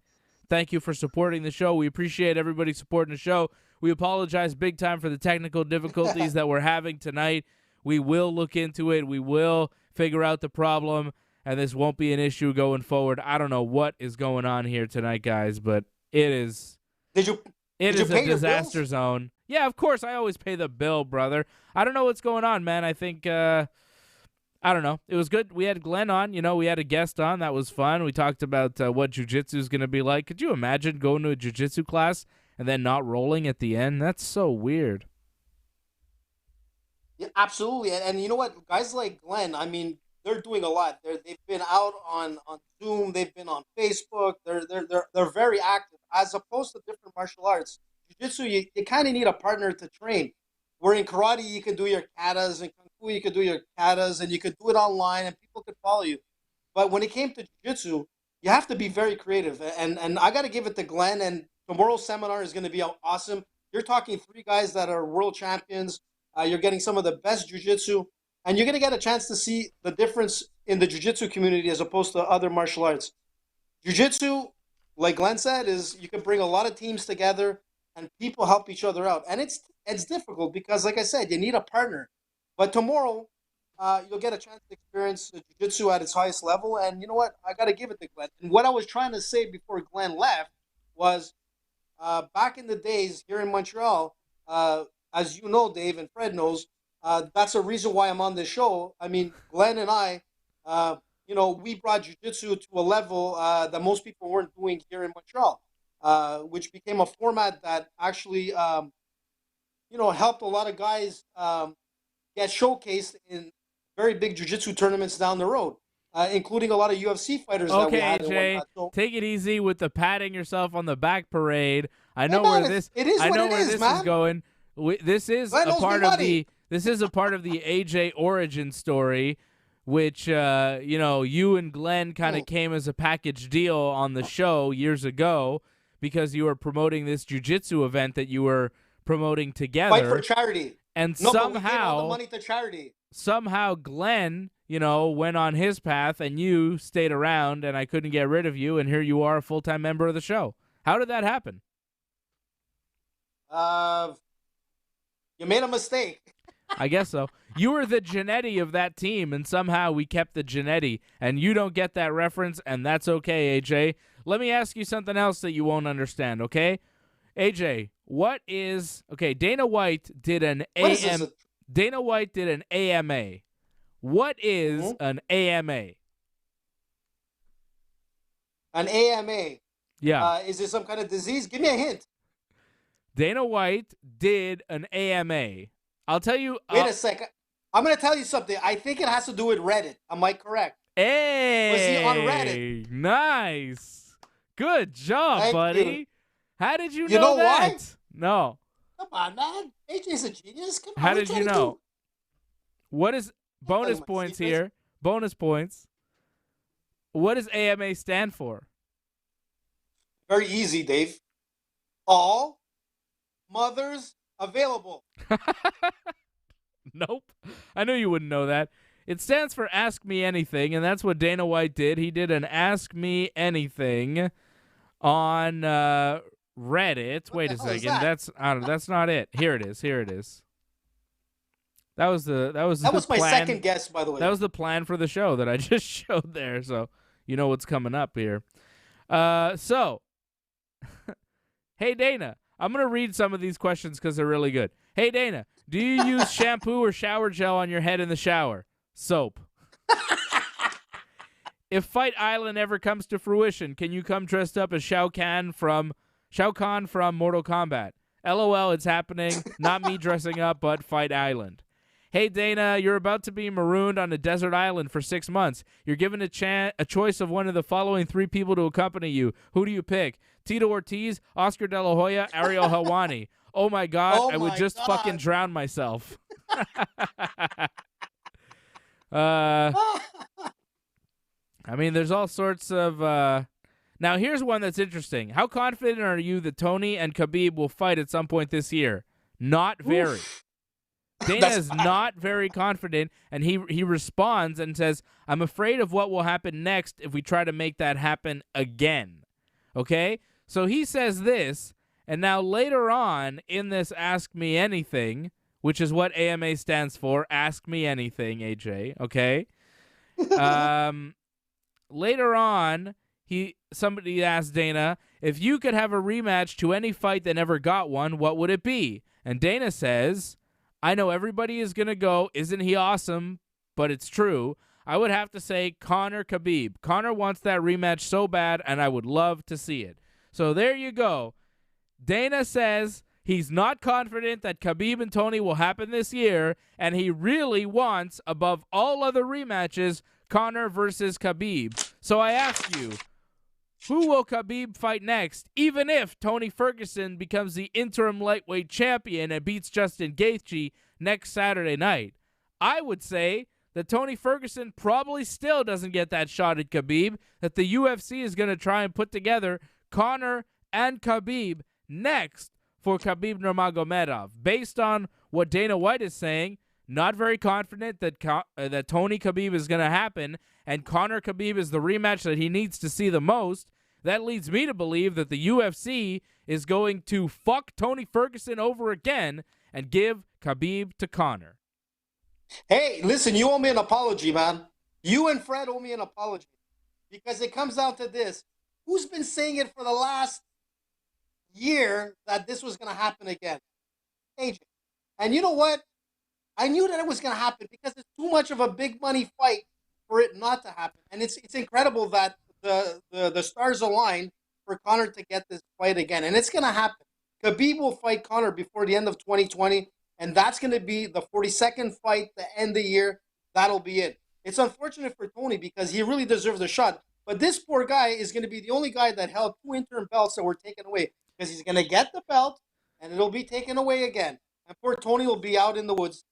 A: Thank you for supporting the show. We appreciate everybody supporting the show. We apologize big time for the technical difficulties that we're having tonight. We will look into it. We will figure out the problem, and this won't be an issue going forward. I don't know what is going on here tonight, guys, but it is
B: Did you
A: a
B: pay your
A: disaster
B: bills?
A: zone. Yeah, of course. I always pay the bill, brother. I don't know what's going on, man. I think I don't know. It was good. We had Glenn on. We had a guest on. That was fun. We talked about what jiu-jitsu is going to be like. Could you imagine going to a jiu-jitsu class and then not rolling at the end? That's so weird.
B: Yeah, absolutely. And you know what? Guys like Glenn, I mean, they're doing a lot. They've been out on Zoom. They've been on Facebook. They're very active. As opposed to different martial arts, jiu-jitsu, you kind of need a partner to train. Where in karate, you can do your katas, and kung fu, you can do your katas, and you could do it online, and people could follow you. But when it came to jiu-jitsu, you have to be very creative. And I got to give it to Glenn. And tomorrow's seminar is going to be awesome. You're talking 3 guys that are world champions. You're getting some of the best jiu-jitsu. And you're going to get a chance to see the difference in the jiu-jitsu community as opposed to other martial arts. Jiu-jitsu, like Glenn said, is you can bring a lot of teams together and people help each other out. And it's difficult because, like I said, you need a partner. But tomorrow, you'll get a chance to experience jiu-jitsu at its highest level. And you know what? I got to give it to Glenn. And what I was trying to say before Glenn left was back in the days here in Montreal, as you know, Dave, and Fred knows, that's a reason why I'm on this show. I mean, Glenn and I, we brought jiu-jitsu to a level that most people weren't doing here in Montreal, which became a format that actually, helped a lot of guys get showcased in very big jiu-jitsu tournaments down the road, including a lot of UFC fighters that we
A: Okay,
B: had and
A: AJ,
B: whatnot. So,
A: take it easy with the patting yourself on the back parade. I
B: hey,
A: know
B: man,
A: where this.
B: it is
A: I
B: what
A: know
B: it
A: where
B: is,
A: this
B: man.
A: is going. This is
B: Glenn
A: a
B: owes me
A: part of
B: money.
A: the. This is a part of the AJ origin story, which you and Glenn kind of came as a package deal on the show years ago because you were promoting this jiu-jitsu event that you were promoting together.
B: Fight for charity.
A: And
B: No, but we gave all the money to charity.
A: Somehow Glenn, went on his path and you stayed around and I couldn't get rid of you, and here you are, a full-time member of the show. How did that happen?
B: You made a mistake.
A: I guess so. You were the Genetti of that team, and somehow we kept the Genetti, and you don't get that reference, and that's okay, AJ. Let me ask you something else that you won't understand, okay? AJ, Dana White did an Dana White did an AMA. What is an AMA?
B: An AMA.
A: Yeah.
B: Is it some kind of disease? Give me a hint.
A: Dana White did an AMA. I'll tell you.
B: Wait a second. I'm going to tell you something. I think it has to do with Reddit. Am I correct?
A: Hey.
B: Was he on Reddit?
A: Nice. Good job,
B: Thank
A: buddy.
B: you.
A: How did you
B: You know
A: that?
B: why?
A: No.
B: Come on, man. AJ's a genius. Come on.
A: How
B: what
A: did
B: you
A: you
B: trying to
A: know?
B: do?
A: What is bonus
B: my
A: points
B: secrets.
A: here? Bonus points. What does AMA stand for?
B: Very easy, Dave. All mothers available.
A: Nope. I knew you wouldn't know that. It stands for Ask Me Anything, and that's what Dana White did. He did an Ask Me Anything on Reddit. Wait a second. That's not it. Here it is. That was
B: my
A: plan.
B: second guess, by the way.
A: That was the plan for the show that I just showed there, so you know what's coming up here. Hey, Dana, I'm going to read some of these questions because they're really good. Hey, Dana, do you use shampoo or shower gel on your head in the shower? Soap. If Fight Island ever comes to fruition, can you come dressed up as Shao Kahn from Mortal Kombat? LOL, it's happening. Not me dressing up, but Fight Island. Hey, Dana, you're about to be marooned on a desert island for 6 months. You're given a choice of one of the following 3 people to accompany you. Who do you pick? Tito Ortiz, Oscar De La Hoya, Ariel Helwani. Oh, my God, I would just fucking drown myself. I mean, there's all sorts of... Now, here's one that's interesting. How confident are you that Tony and Khabib will fight at some point this year? Not very. Dana is not very confident, and he responds and says, I'm afraid of what will happen next if we try to make that happen again. Okay? So he says this, and now later on in this Ask Me Anything, which is what AMA stands for, Ask Me Anything, AJ, okay? Later on, somebody asked Dana, if you could have a rematch to any fight that never got one, what would it be? And Dana says, I know everybody is going to go, isn't he awesome? But it's true. I would have to say Conor Khabib. Conor wants that rematch so bad, and I would love to see it. So there you go. Dana says he's not confident that Khabib and Tony will happen this year, and he really wants, above all other rematches, Conor versus Khabib. So I ask you, who will Khabib fight next, even if Tony Ferguson becomes the interim lightweight champion and beats Justin Gaethje next Saturday night? I would say that Tony Ferguson probably still doesn't get that shot at Khabib, that the UFC is going to try and put together Conor and Khabib next for Khabib Nurmagomedov. Based on what Dana White is saying, not very confident that Tony Khabib is going to happen, and Conor Khabib is the rematch that he needs to see the most. That leads me to believe that the UFC is going to fuck Tony Ferguson over again and give Khabib to Conor.
B: Hey, listen, you owe me an apology, man. You and Fred owe me an apology. Because it comes down to this. Who's been saying it for the last year that this was going to happen again? AJ. And you know what? I knew that it was going to happen because it's too much of a big money fight for it not to happen. And it's incredible that the stars align for Conor to get this fight again. And it's going to happen. Khabib will fight Conor before the end of 2020, and that's going to be the 42nd fight to end the year. That'll be it. It's unfortunate for Tony because he really deserves a shot. But this poor guy is going to be the only guy that held 2 interim belts that were taken away because he's going to get the belt, and it'll be taken away again. And poor Tony will be out in the woods.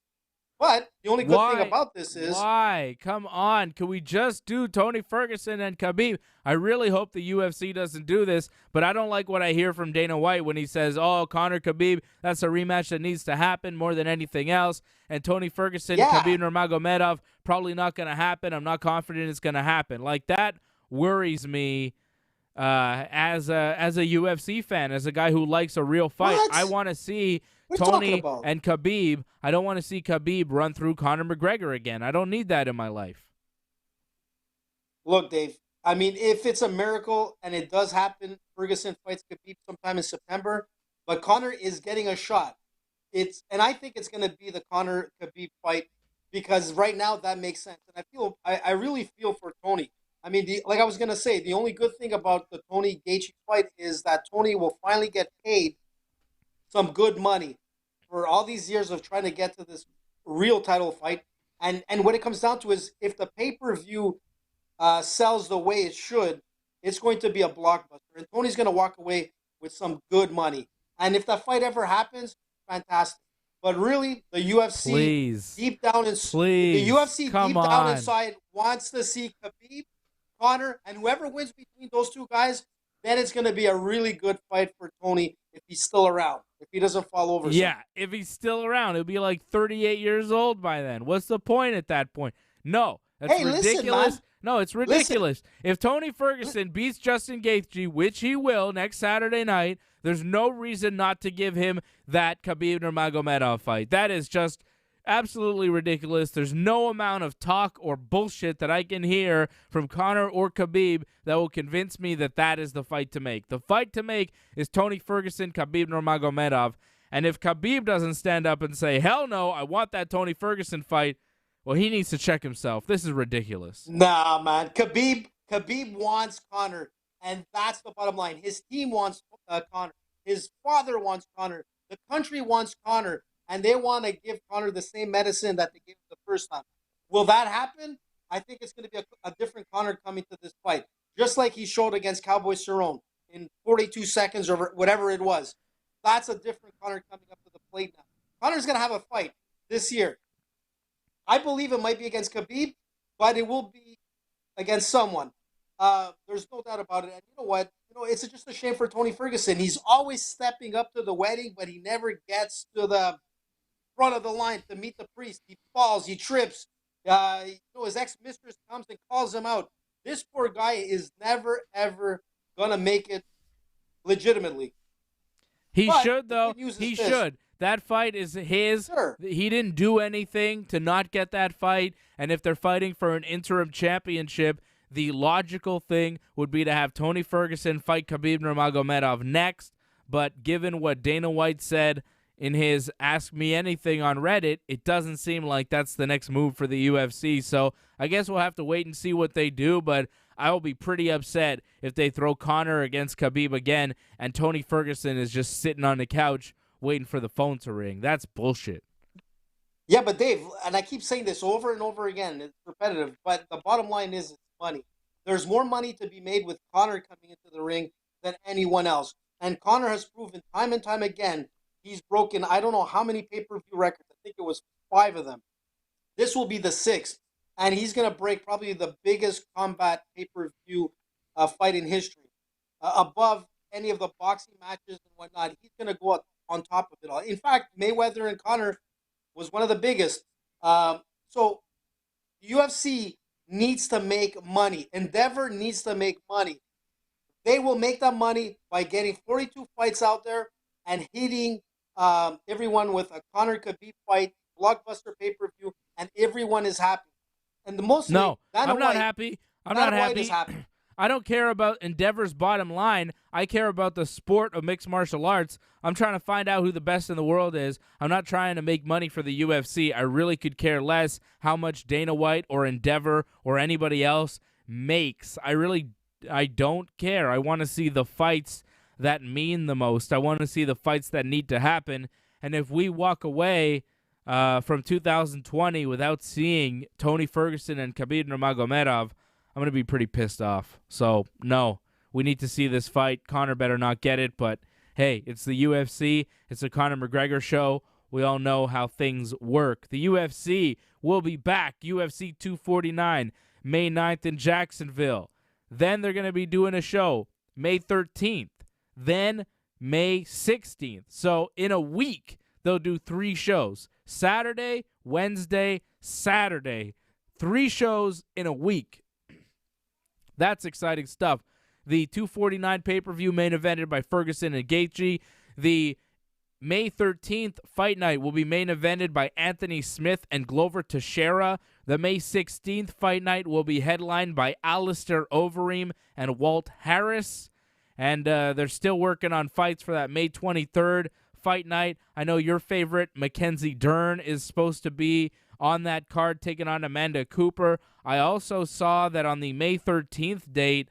B: But the only good thing about this is...
A: Why? Come on. Can we just do Tony Ferguson and Khabib? I really hope the UFC doesn't do this, but I don't like what I hear from Dana White when he says, oh, Conor Khabib, that's a rematch that needs to happen more than anything else. And Tony Ferguson, Khabib Nurmagomedov, probably not going to happen. I'm not confident it's going to happen. Like, that worries me as a UFC fan, as a guy who likes a real fight.
B: What?
A: I want to see Tony and Khabib. I don't want to see Khabib run through Conor McGregor again. I don't need that in my life.
B: Look, Dave, I mean, if it's a miracle and it does happen, Ferguson fights Khabib sometime in September, but Conor is getting a shot. And I think it's going to be the Conor Khabib fight because right now that makes sense. And I really feel for Tony. I mean, like I was going to say, the only good thing about the Tony Gaethje fight is that Tony will finally get paid some good money for all these years of trying to get to this real title fight. And what it comes down to is if the pay-per-view sells the way it should, it's going to be a blockbuster. And Tony's going to walk away with some good money. And if that fight ever happens, fantastic. But really, the UFC deep down inside wants to see Khabib, Conor, and whoever wins between those two guys, then it's going to be a really good fight for Tony if he's still around, if he doesn't fall over.
A: Yeah, if he's still around. He'll be like 38 years old by then. What's the point at that point? No, that's ridiculous.
B: Listen,
A: no, it's ridiculous. If Tony Ferguson beats Justin Gaethje, which he will next Saturday night, there's no reason not to give him that Khabib Nurmagomedov fight. That is just absolutely ridiculous. There's no amount of talk or bullshit that I can hear from Conor or Khabib that will convince me that that is the fight to make. The fight to make is Tony Ferguson, Khabib Nurmagomedov. And if Khabib doesn't stand up and say, hell no, I want that Tony Ferguson fight, well, he needs to check himself. This is ridiculous.
B: Nah, man. Khabib wants Conor, and that's the bottom line. His team wants Conor. His father wants Conor. The country wants Conor. And they want to give Conor the same medicine that they gave him the first time. Will that happen? I think it's going to be a different Conor coming to this fight. Just like he showed against Cowboy Cerrone in 42 seconds or whatever it was. That's a different Conor coming up to the plate now. Conor's going to have a fight this year. I believe it might be against Khabib, but it will be against someone. There's no doubt about it. And you know what? It's just a shame for Tony Ferguson. He's always stepping up to the wedding, but he never gets to the front of the line to meet the priest. He falls, he trips. His ex-mistress comes and calls him out. This poor guy is never, ever going to make it legitimately.
A: He should, though. He should. That fight is his.
B: Sure.
A: He didn't do anything to not get that fight. And if they're fighting for an interim championship, the logical thing would be to have Tony Ferguson fight Khabib Nurmagomedov next. But given what Dana White said in his Ask Me Anything on Reddit, it doesn't seem like that's the next move for the UFC. So I guess we'll have to wait and see what they do, but I will be pretty upset if they throw Conor against Khabib again and Tony Ferguson is just sitting on the couch waiting for the phone to ring. That's bullshit.
B: Yeah, but Dave, and I keep saying this over and over again, it's repetitive, but the bottom line is it's money. There's more money to be made with Conor coming into the ring than anyone else. And Conor has proven time and time again he's broken, I don't know how many pay-per-view records. I think it was 5 of them. This will be the 6th. And he's going to break probably the biggest combat pay-per-view fight in history. Above any of the boxing matches and whatnot. He's going to go up on top of it all. In fact, Mayweather and Conor was one of the biggest. So the UFC needs to make money. Endeavor needs to make money. They will make that money by getting 42 fights out there and hitting everyone with a Conor Khabib fight, blockbuster pay-per-view, and everyone is happy. And the most
A: I'm not happy. I'm not happy. I don't care about Endeavor's bottom line. I care about the sport of mixed martial arts. I'm trying to find out who the best in the world is. I'm not trying to make money for the UFC. I really could care less how much Dana White or Endeavor or anybody else makes. I don't care. I want to see the fights that mean the most. I want to see the fights that need to happen. And if we walk away from 2020 without seeing Tony Ferguson and Khabib Nurmagomedov, I'm going to be pretty pissed off. So, no, we need to see this fight. Conor better not get it, but hey, it's the UFC. It's a Conor McGregor show. We all know how things work. The UFC will be back. UFC 249, May 9th in Jacksonville. Then they're going to be doing a show May 13th. Then May 16th. So in a week, they'll do 3 shows. Saturday, Wednesday, Saturday. 3 shows in a week. That's exciting stuff. The 249 pay-per-view main evented by Ferguson and Gaethje. The May 13th fight night will be main evented by Anthony Smith and Glover Teixeira. The May 16th fight night will be headlined by Alistair Overeem and Walt Harris. And they're still working on fights for that May 23rd fight night. I know your favorite, Mackenzie Dern, is supposed to be on that card, taking on Amanda Cooper. I also saw that on the May 13th date,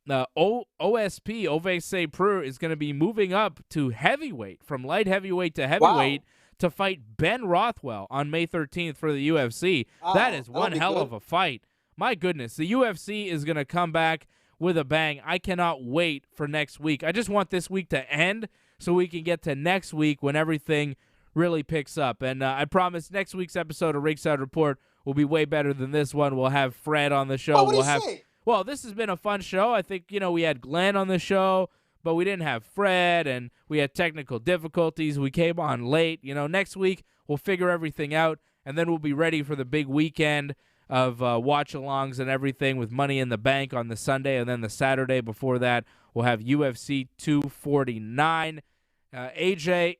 A: OSP, Ovese Prue, is going to be moving up to heavyweight, from light heavyweight to heavyweight, to fight Ben Rothwell on May 13th for the UFC. That is one hell of a fight. My goodness, the UFC is going to come back with a bang. I cannot wait for next week. I just want this week to end so we can get to next week when everything really picks up. And I promise next week's episode of Ringside Report will be way better than this one. We'll have Fred on the show. Well, this has been a fun show. I think, we had Glenn on the show, but we didn't have Fred, and we had technical difficulties. We came on late. Next week we'll figure everything out, and then we'll be ready for the big weekend of watch-alongs and everything with Money in the Bank on the Sunday, and then the Saturday before that we'll have UFC 249. AJ,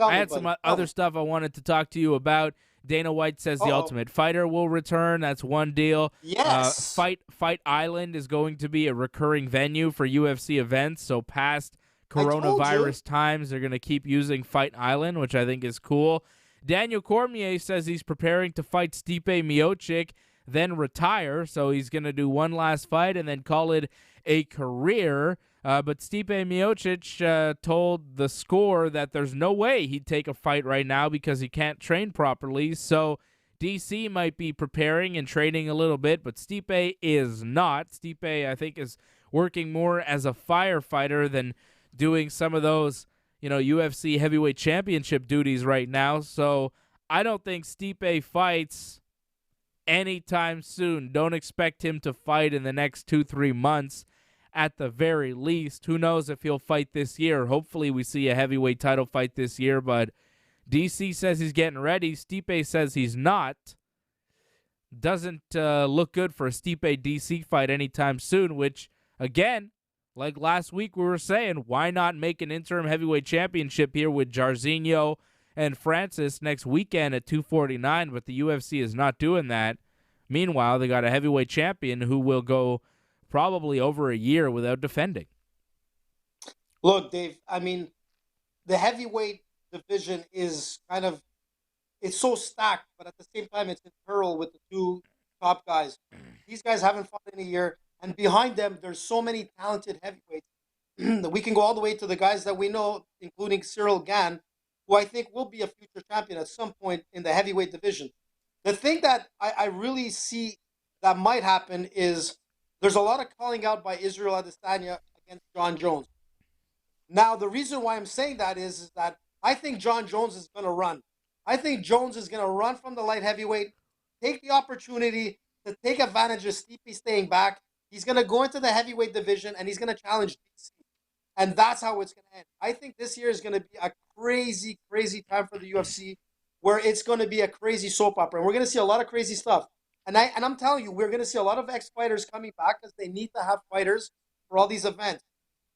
A: I had some other stuff I wanted to talk to you about. Dana White says The Ultimate Fighter will return. That's one deal.
B: Yes.
A: Fight Island is going to be a recurring venue for UFC events. So past coronavirus times, they're going to keep using Fight Island, which I think is cool. Daniel Cormier says he's preparing to fight Stipe Miocic, then retire. So he's going to do one last fight and then call it a career. But Stipe Miocic told The Score that there's no way he'd take a fight right now because he can't train properly. So DC might be preparing and training a little bit, but Stipe is not. Stipe, I think, is working more as a firefighter than doing some of those, UFC heavyweight championship duties right now. So I don't think Stipe fights anytime soon. Don't expect him to fight in the next 2-3 months. At the very least, who knows if he'll fight this year. Hopefully we see a heavyweight title fight this year, but DC says he's getting ready. Stipe says he's not. Doesn't look good for a Stipe DC fight anytime soon, which, again, like last week we were saying, why not make an interim heavyweight championship here with Jairzinho and Francis next weekend at 249, but the UFC is not doing that. Meanwhile, they got a heavyweight champion who will go probably over a year without defending.
B: Look, Dave, the heavyweight division is it's so stacked, but at the same time, it's in peril with the 2 top guys. These guys haven't fought in a year, and behind them, there's so many talented heavyweights that we can go all the way to the guys that we know, including Cyril Gane, who I think will be a future champion at some point in the heavyweight division. The thing that I really see that might happen is there's a lot of calling out by Israel Adesanya against John Jones. Now, the reason why I'm saying that is that I think John Jones is going to run. I think Jones is going to run from the light heavyweight, take the opportunity to take advantage of Stipe staying back. He's going to go into the heavyweight division, and he's going to challenge DC. And that's how it's going to end. I think this year is going to be a crazy, crazy time for the UFC, where it's going to be a crazy soap opera. And we're going to see a lot of crazy stuff. And I'm telling you, we're going to see a lot of ex-fighters coming back because they need to have fighters for all these events.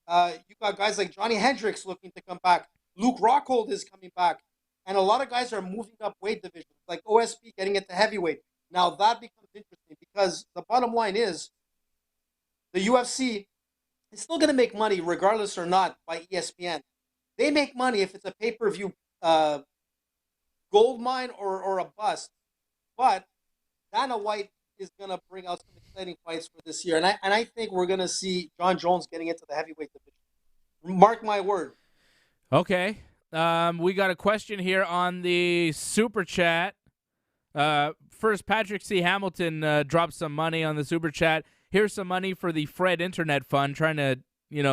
B: You got guys like Johnny Hendricks looking to come back. Luke Rockhold is coming back. And a lot of guys are moving up weight divisions, like OSP getting into heavyweight. Now that becomes interesting because the bottom line is the UFC is still going to make money regardless or not by ESPN. They make money if it's a pay-per-view gold mine or a bust. But Dana White is going to bring out some exciting fights for this year. And I think we're going to see John Jones getting into the heavyweight division. Mark my word.
A: Okay. We got a question here on the Super Chat. First, Patrick C. Hamilton dropped some money on the Super Chat. Here's some money for the Fred Internet Fund, trying to,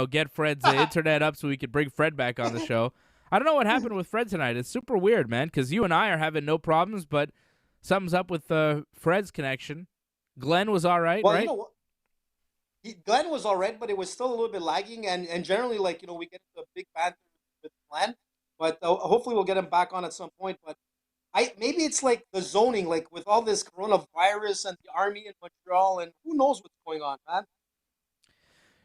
A: get Fred's internet up so we could bring Fred back on the show. I don't know what happened with Fred tonight. It's super weird, man, because you and I are having no problems, but something's up with Fred's connection. Glenn was all right, right?
B: You know what? Glenn was all right, but it was still a little bit lagging. And generally, we get into a big banter with Glenn. But hopefully we'll get him back on at some point. But maybe it's like the zoning, like with all this coronavirus and the army in Montreal, and who knows what's going on, man.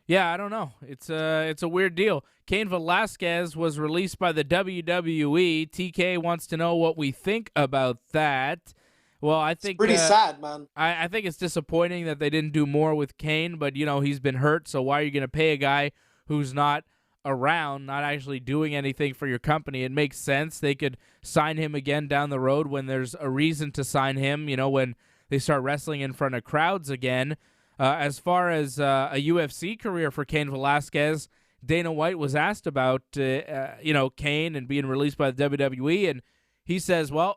A: Yeah, I don't know. It's a weird deal. Cain Velasquez was released by the WWE. TK wants to know what we think about that. Well, I think
B: it's pretty sad, man.
A: I think it's disappointing that they didn't do more with Cain, but he's been hurt, so why are you going to pay a guy who's not around, not actually doing anything for your company? It makes sense. They could sign him again down the road when there's a reason to sign him, when they start wrestling in front of crowds again. As far as a UFC career for Cain Velasquez, Dana White was asked about, Cain and being released by the WWE, and he says, well,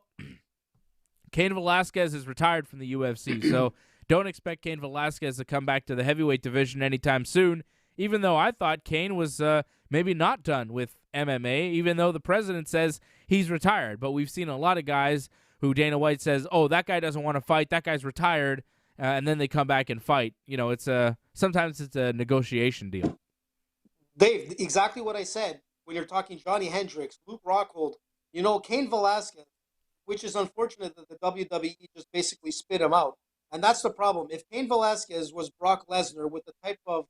A: Cain Velasquez is retired from the UFC, so don't expect Cain Velasquez to come back to the heavyweight division anytime soon, even though I thought Cain was maybe not done with MMA, even though the president says he's retired. But we've seen a lot of guys who Dana White says, oh, that guy doesn't want to fight, that guy's retired, and then they come back and fight. Sometimes it's a negotiation deal.
B: Dave, exactly what I said when you're talking Johnny Hendricks, Luke Rockhold, Cain Velasquez, which is unfortunate that the WWE just basically spit him out. And that's the problem. If Cain Velasquez was Brock Lesnar with the type of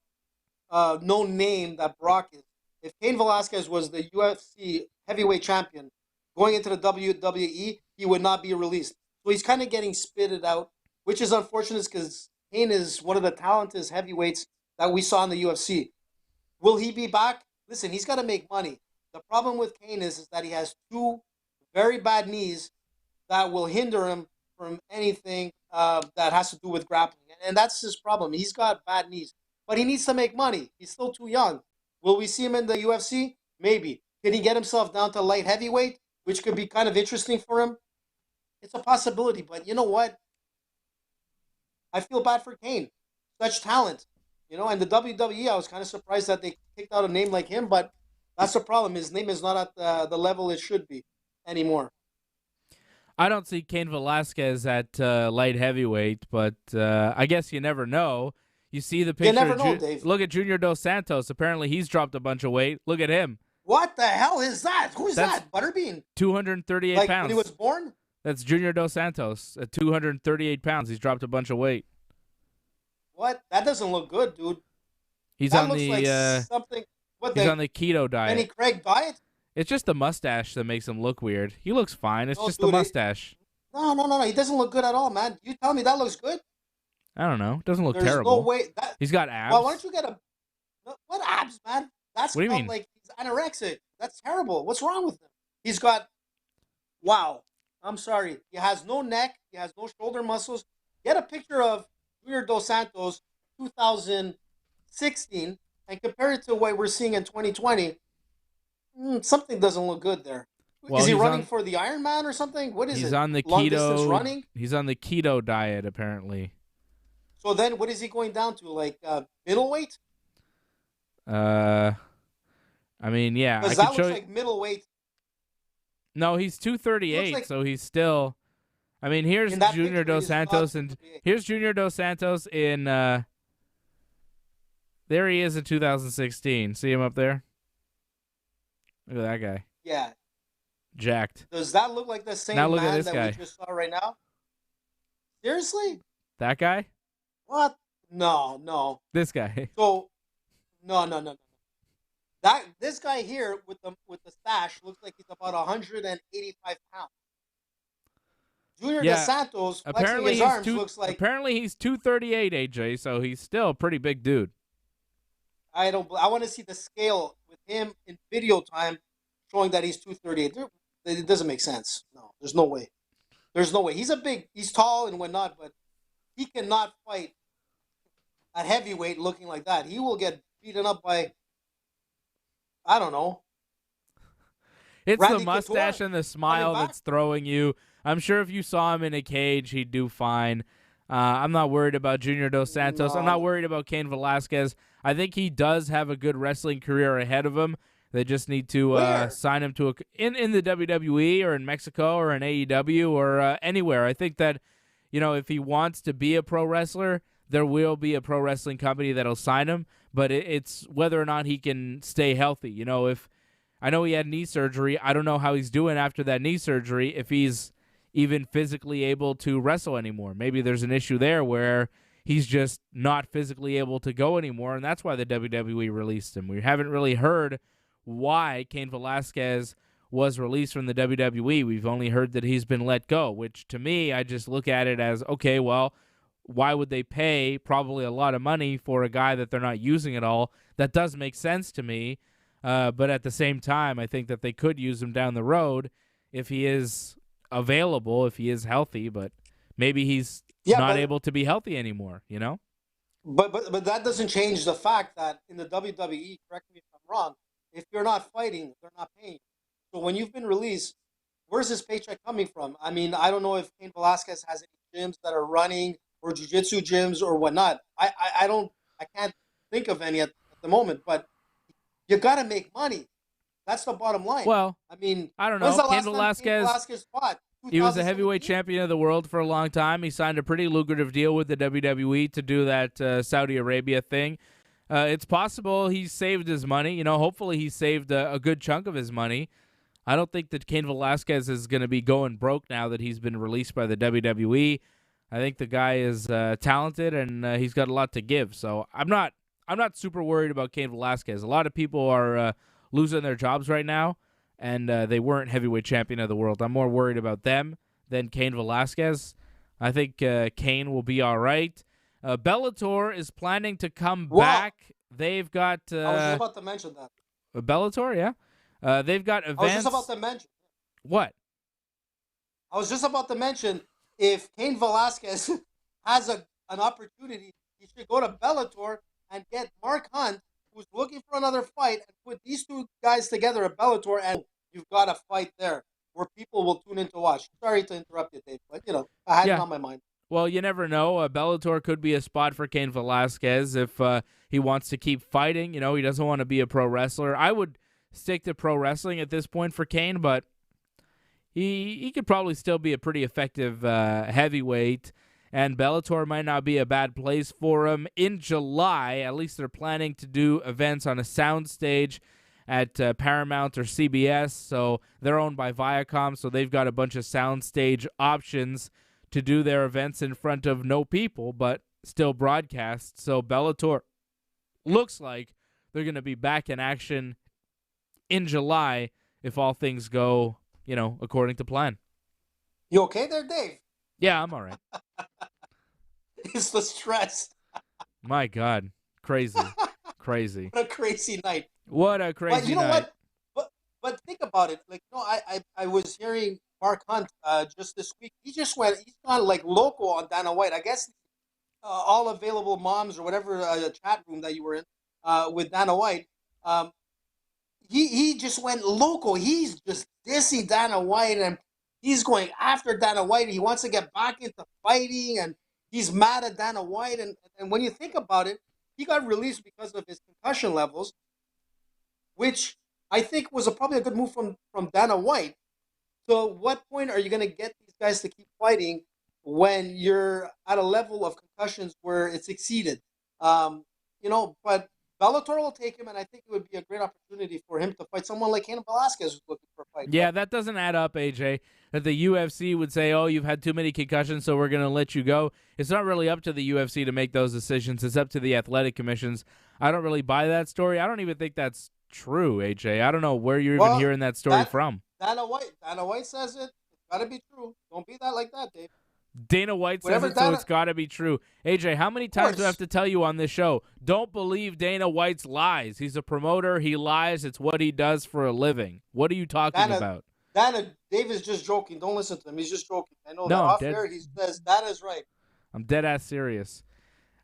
B: no name that Brock is, if Cain Velasquez was the UFC heavyweight champion going into the WWE, he would not be released. So he's kind of getting spitted out, which is unfortunate because Cain is one of the talented heavyweights that we saw in the UFC. Will he be back? Listen, he's got to make money. The problem with Cain is that he has two very bad knees that will hinder him from anything that has to do with grappling. And that's his problem. He's got bad knees. But he needs to make money. He's still too young. Will we see him in the UFC? Maybe. Can he get himself down to light heavyweight, which could be kind of interesting for him? It's a possibility. But you know what? I feel bad for Cain. Such talent. And the WWE, I was kind of surprised that they kicked out a name like him, but that's the problem. His name is not at the level it should be anymore.
A: I don't see Cain Velasquez at light heavyweight, but I guess you never know. You see the picture.
B: You never know, Dave.
A: Look at Junior Dos Santos. Apparently, he's dropped a bunch of weight. Look at him.
B: What the hell is that? Who's that? Butterbean?
A: 238 pounds.
B: When he was born?
A: That's Junior Dos Santos at 238 pounds. He's dropped a bunch of weight.
B: What? That doesn't look good, dude.
A: He's
B: that
A: on
B: looks
A: the
B: like something. What?
A: He's on the keto diet.
B: Benny Craig diet?
A: It's just the mustache that makes him look weird. He looks fine. It's just the mustache.
B: No. He doesn't look good at all, man. You tell me that looks good?
A: I don't know. It doesn't look
B: There's
A: terrible.
B: No way.
A: He's got abs.
B: Well, why don't you get what abs, man? That's
A: what do you mean?
B: Like he's anorexic. That's terrible. What's wrong with him? He's got. Wow. I'm sorry. He has no neck. He has no shoulder muscles. Get a picture of Junior Dos Santos 2016 and compare it to what we're seeing in 2020. Something doesn't look good there.
A: Well,
B: is he running for the Ironman or something? What is it?
A: He's on the
B: Long
A: keto.
B: distance running?
A: He's on the keto diet apparently.
B: So then, what is he going down to? Like middleweight?
A: I mean, yeah.
B: Because that looks like middleweight.
A: No, he's 238, so he's still. I mean, here's Junior Dos Santos, and here's Junior Dos Santos in. There he is in 2016. See him up there? Look at that guy.
B: Yeah.
A: Jacked.
B: Does that look like the same
A: now look
B: man
A: at this
B: that
A: guy.
B: we just saw right now? Seriously?
A: That guy?
B: What? No.
A: This guy.
B: So, no. This guy here with the stash looks like he's about 185 pounds. Junior
A: Yeah.
B: Dos Santos flexing
A: Apparently
B: his
A: he's
B: arms looks like
A: apparently he's 238, AJ, so he's still a pretty big dude.
B: I want to see the scale with him in video time showing that he's 238. It doesn't make sense. No, there's no way. There's no way. He's tall and whatnot, but he cannot fight at heavyweight looking like that. He will get beaten up by, I don't know.
A: It's
B: Randy
A: the mustache
B: Couture
A: and the smile that's throwing you. I'm sure if you saw him in a cage, he'd do fine. I'm not worried about Junior Dos Santos.
B: No.
A: I'm not worried about Cain Velasquez. I think he does have a good wrestling career ahead of him. They just need to sign him to in the WWE or in Mexico or in AEW or anywhere. I think that, if he wants to be a pro wrestler, there will be a pro wrestling company that'll sign him. But it's whether or not he can stay healthy. If I know he had knee surgery, I don't know how he's doing after that knee surgery. If he's even physically able to wrestle anymore, maybe there's an issue there where he's just not physically able to go anymore, and that's why the WWE released him. We haven't really heard why Cain Velasquez was released from the WWE. We've only heard that he's been let go, which to me, I just look at it as, okay, well, why would they pay probably a lot of money for a guy that they're not using at all? That does make sense to me, but at the same time, I think that they could use him down the road if he is available, if he is healthy, but maybe he's not able to be healthy anymore,
B: But that doesn't change the fact that in the WWE, correct me if I'm wrong, if you're not fighting, they're not paying. So when you've been released, where's this paycheck coming from? I mean, I don't know if Cain Velasquez has any gyms that are running or jiu-jitsu gyms or whatnot. I can't think of any at the moment, but you got to make money. That's the bottom line.
A: Well,
B: I mean,
A: I don't know. Cain
B: Velasquez fought?
A: He was a heavyweight champion of the world for a long time. He signed a pretty lucrative deal with the WWE to do that Saudi Arabia thing. It's possible he saved his money. Hopefully he saved a good chunk of his money. I don't think that Cain Velasquez is going to be going broke now that he's been released by the WWE. I think the guy is talented and he's got a lot to give. So I'm not super worried about Cain Velasquez. A lot of people are losing their jobs right now, and they weren't heavyweight champion of the world. I'm more worried about them than Cain Velasquez. I think Cain will be all right. Bellator is planning to come back. They've got...
B: I was just about to mention that.
A: Bellator, yeah. They've got events...
B: I was just about to mention.
A: What?
B: I was just about to mention, if Cain Velasquez has an opportunity, he should go to Bellator and get Mark Hunt, who's looking for another fight, and put these two guys together at Bellator, and you've got a fight there where people will tune in to watch. Sorry to interrupt you, Dave, but, I had it on my mind.
A: Well, you never know. Bellator could be a spot for Cain Velasquez if he wants to keep fighting. He doesn't want to be a pro wrestler. I would stick to pro wrestling at this point for Cain, but he could probably still be a pretty effective heavyweight. And Bellator might not be a bad place for him. In July, at least they're planning to do events on a soundstage at Paramount or CBS. So they're owned by Viacom, so they've got a bunch of soundstage options to do their events in front of no people, but still broadcast. So Bellator looks like they're going to be back in action in July if all things go, according to plan.
B: You okay there, Dave?
A: Yeah, I'm all right.
B: It's the stress.
A: My God. Crazy. Crazy.
B: What a crazy night.
A: What a crazy night.
B: But you know what? But think about it. I was hearing Mark Hunt just this week. He's gone like local on Dana White. I guess all available moms or whatever chat room that you were in with Dana White. He just went local. He's just dissing Dana White and he's going after Dana White. He wants to get back into fighting and he's mad at Dana White. And when you think about it, he got released because of his concussion levels, which I think was probably a good move from Dana White. So what point are you going to get these guys to keep fighting when you're at a level of concussions where it's exceeded? But Bellator will take him, and I think it would be a great opportunity for him to fight someone like Cain Velasquez who's looking for a fight.
A: Yeah, that doesn't add up, AJ. That the UFC would say, oh, you've had too many concussions, so we're going to let you go. It's not really up to the UFC to make those decisions. It's up to the athletic commissions. I don't really buy that story. I don't even think that's true, AJ. I don't know where you're even hearing that story from.
B: Dana White says it. Gotta be true. Don't be that like that, Dave.
A: Dana White says
B: Whatever
A: it, so it's got to be true. AJ, how many times do I have to tell you on this show? Don't believe Dana White's lies. He's a promoter. He lies. It's what he does for a living. What are you talking about?
B: Dave is just joking. Don't listen to him. He's just joking. I know that off air he says that is right.
A: I'm dead ass serious.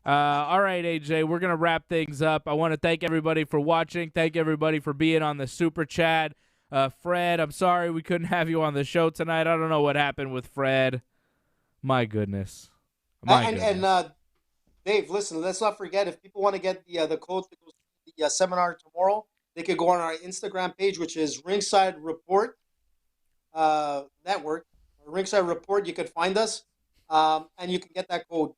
A: All right, AJ, we're going to wrap things up. I want to thank everybody for watching. Thank everybody for being on the Super Chat. Fred, I'm sorry we couldn't have you on the show tonight. I don't know what happened with Fred. My goodness.
B: And Dave, listen, let's not forget, if people want to get the codes to go to the seminar tomorrow, they could go on our Instagram page, which is Ringside Report Network. Ringside Report, you could find us, and you can get that code.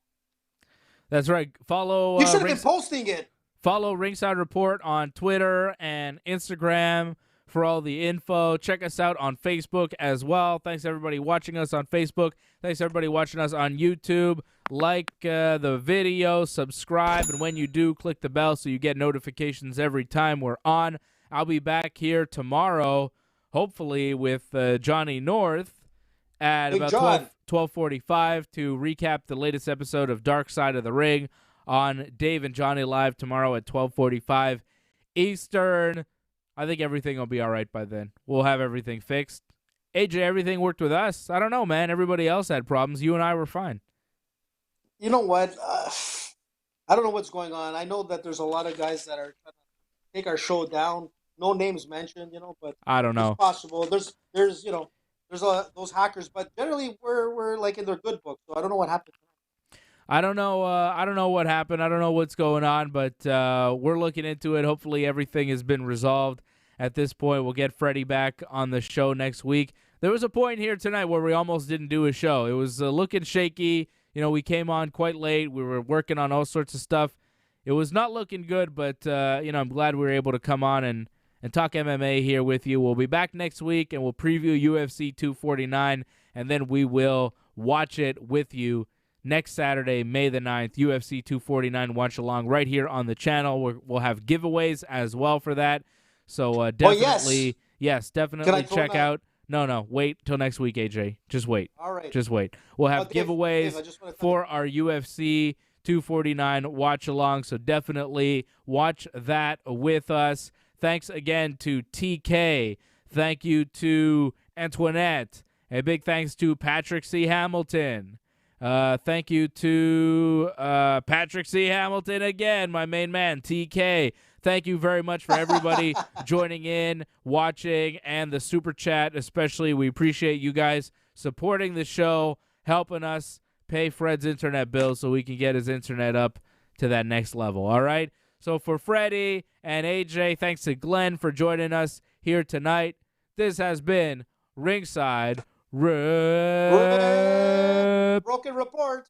A: That's right. Follow.
B: You should have been posting it.
A: Follow Ringside Report on Twitter and Instagram for all the info. Check us out on Facebook as well. Thanks, everybody watching us on Facebook. Thanks, everybody watching us on YouTube. Like the video, subscribe, and when you do, click the bell so you get notifications every time we're on. I'll be back here tomorrow, hopefully, with Johnny North at about 12:45 to recap the latest episode of Dark Side of the Ring on Dave and Johnny Live tomorrow at 12:45 Eastern. I think everything will be all right by then. We'll have everything fixed. AJ, everything worked with us. I don't know, man. Everybody else had problems. You and I were fine.
B: You know what? I don't know what's going on. I know that there's a lot of guys that are trying to take our show down. No names mentioned, but
A: I don't know.
B: It's possible. There's those hackers, but generally we're like in their good books. So I don't know what happened.
A: I don't know. I don't know what happened. I don't know what's going on, but we're looking into it. Hopefully everything has been resolved at this point. We'll get Freddie back on the show next week. There was a point here tonight where we almost didn't do a show. It was looking shaky. We came on quite late. We were working on all sorts of stuff. It was not looking good, but, I'm glad we were able to come on and talk MMA here with you. We'll be back next week, and we'll preview UFC 249, and then we will watch it with you next Saturday, May the 9th, UFC 249 watch along right here on the channel. We'll have giveaways as well for that. So definitely, definitely check out. No, wait till next week, AJ. Just wait.
B: All right.
A: Just wait. We'll have giveaways for our UFC 249 watch along. So definitely watch that with us. Thanks again to TK. Thank you to Antoinette. A big thanks to Patrick C. Hamilton. Thank you to Patrick C. Hamilton again, my main man, TK. Thank you very much for everybody joining in, watching, and the Super Chat especially. We appreciate you guys supporting the show, helping us pay Fred's internet bill so we can get his internet up to that next level, all right? So for Freddie and AJ, thanks to Glenn for joining us here tonight. This has been Ringside
B: Broken Report.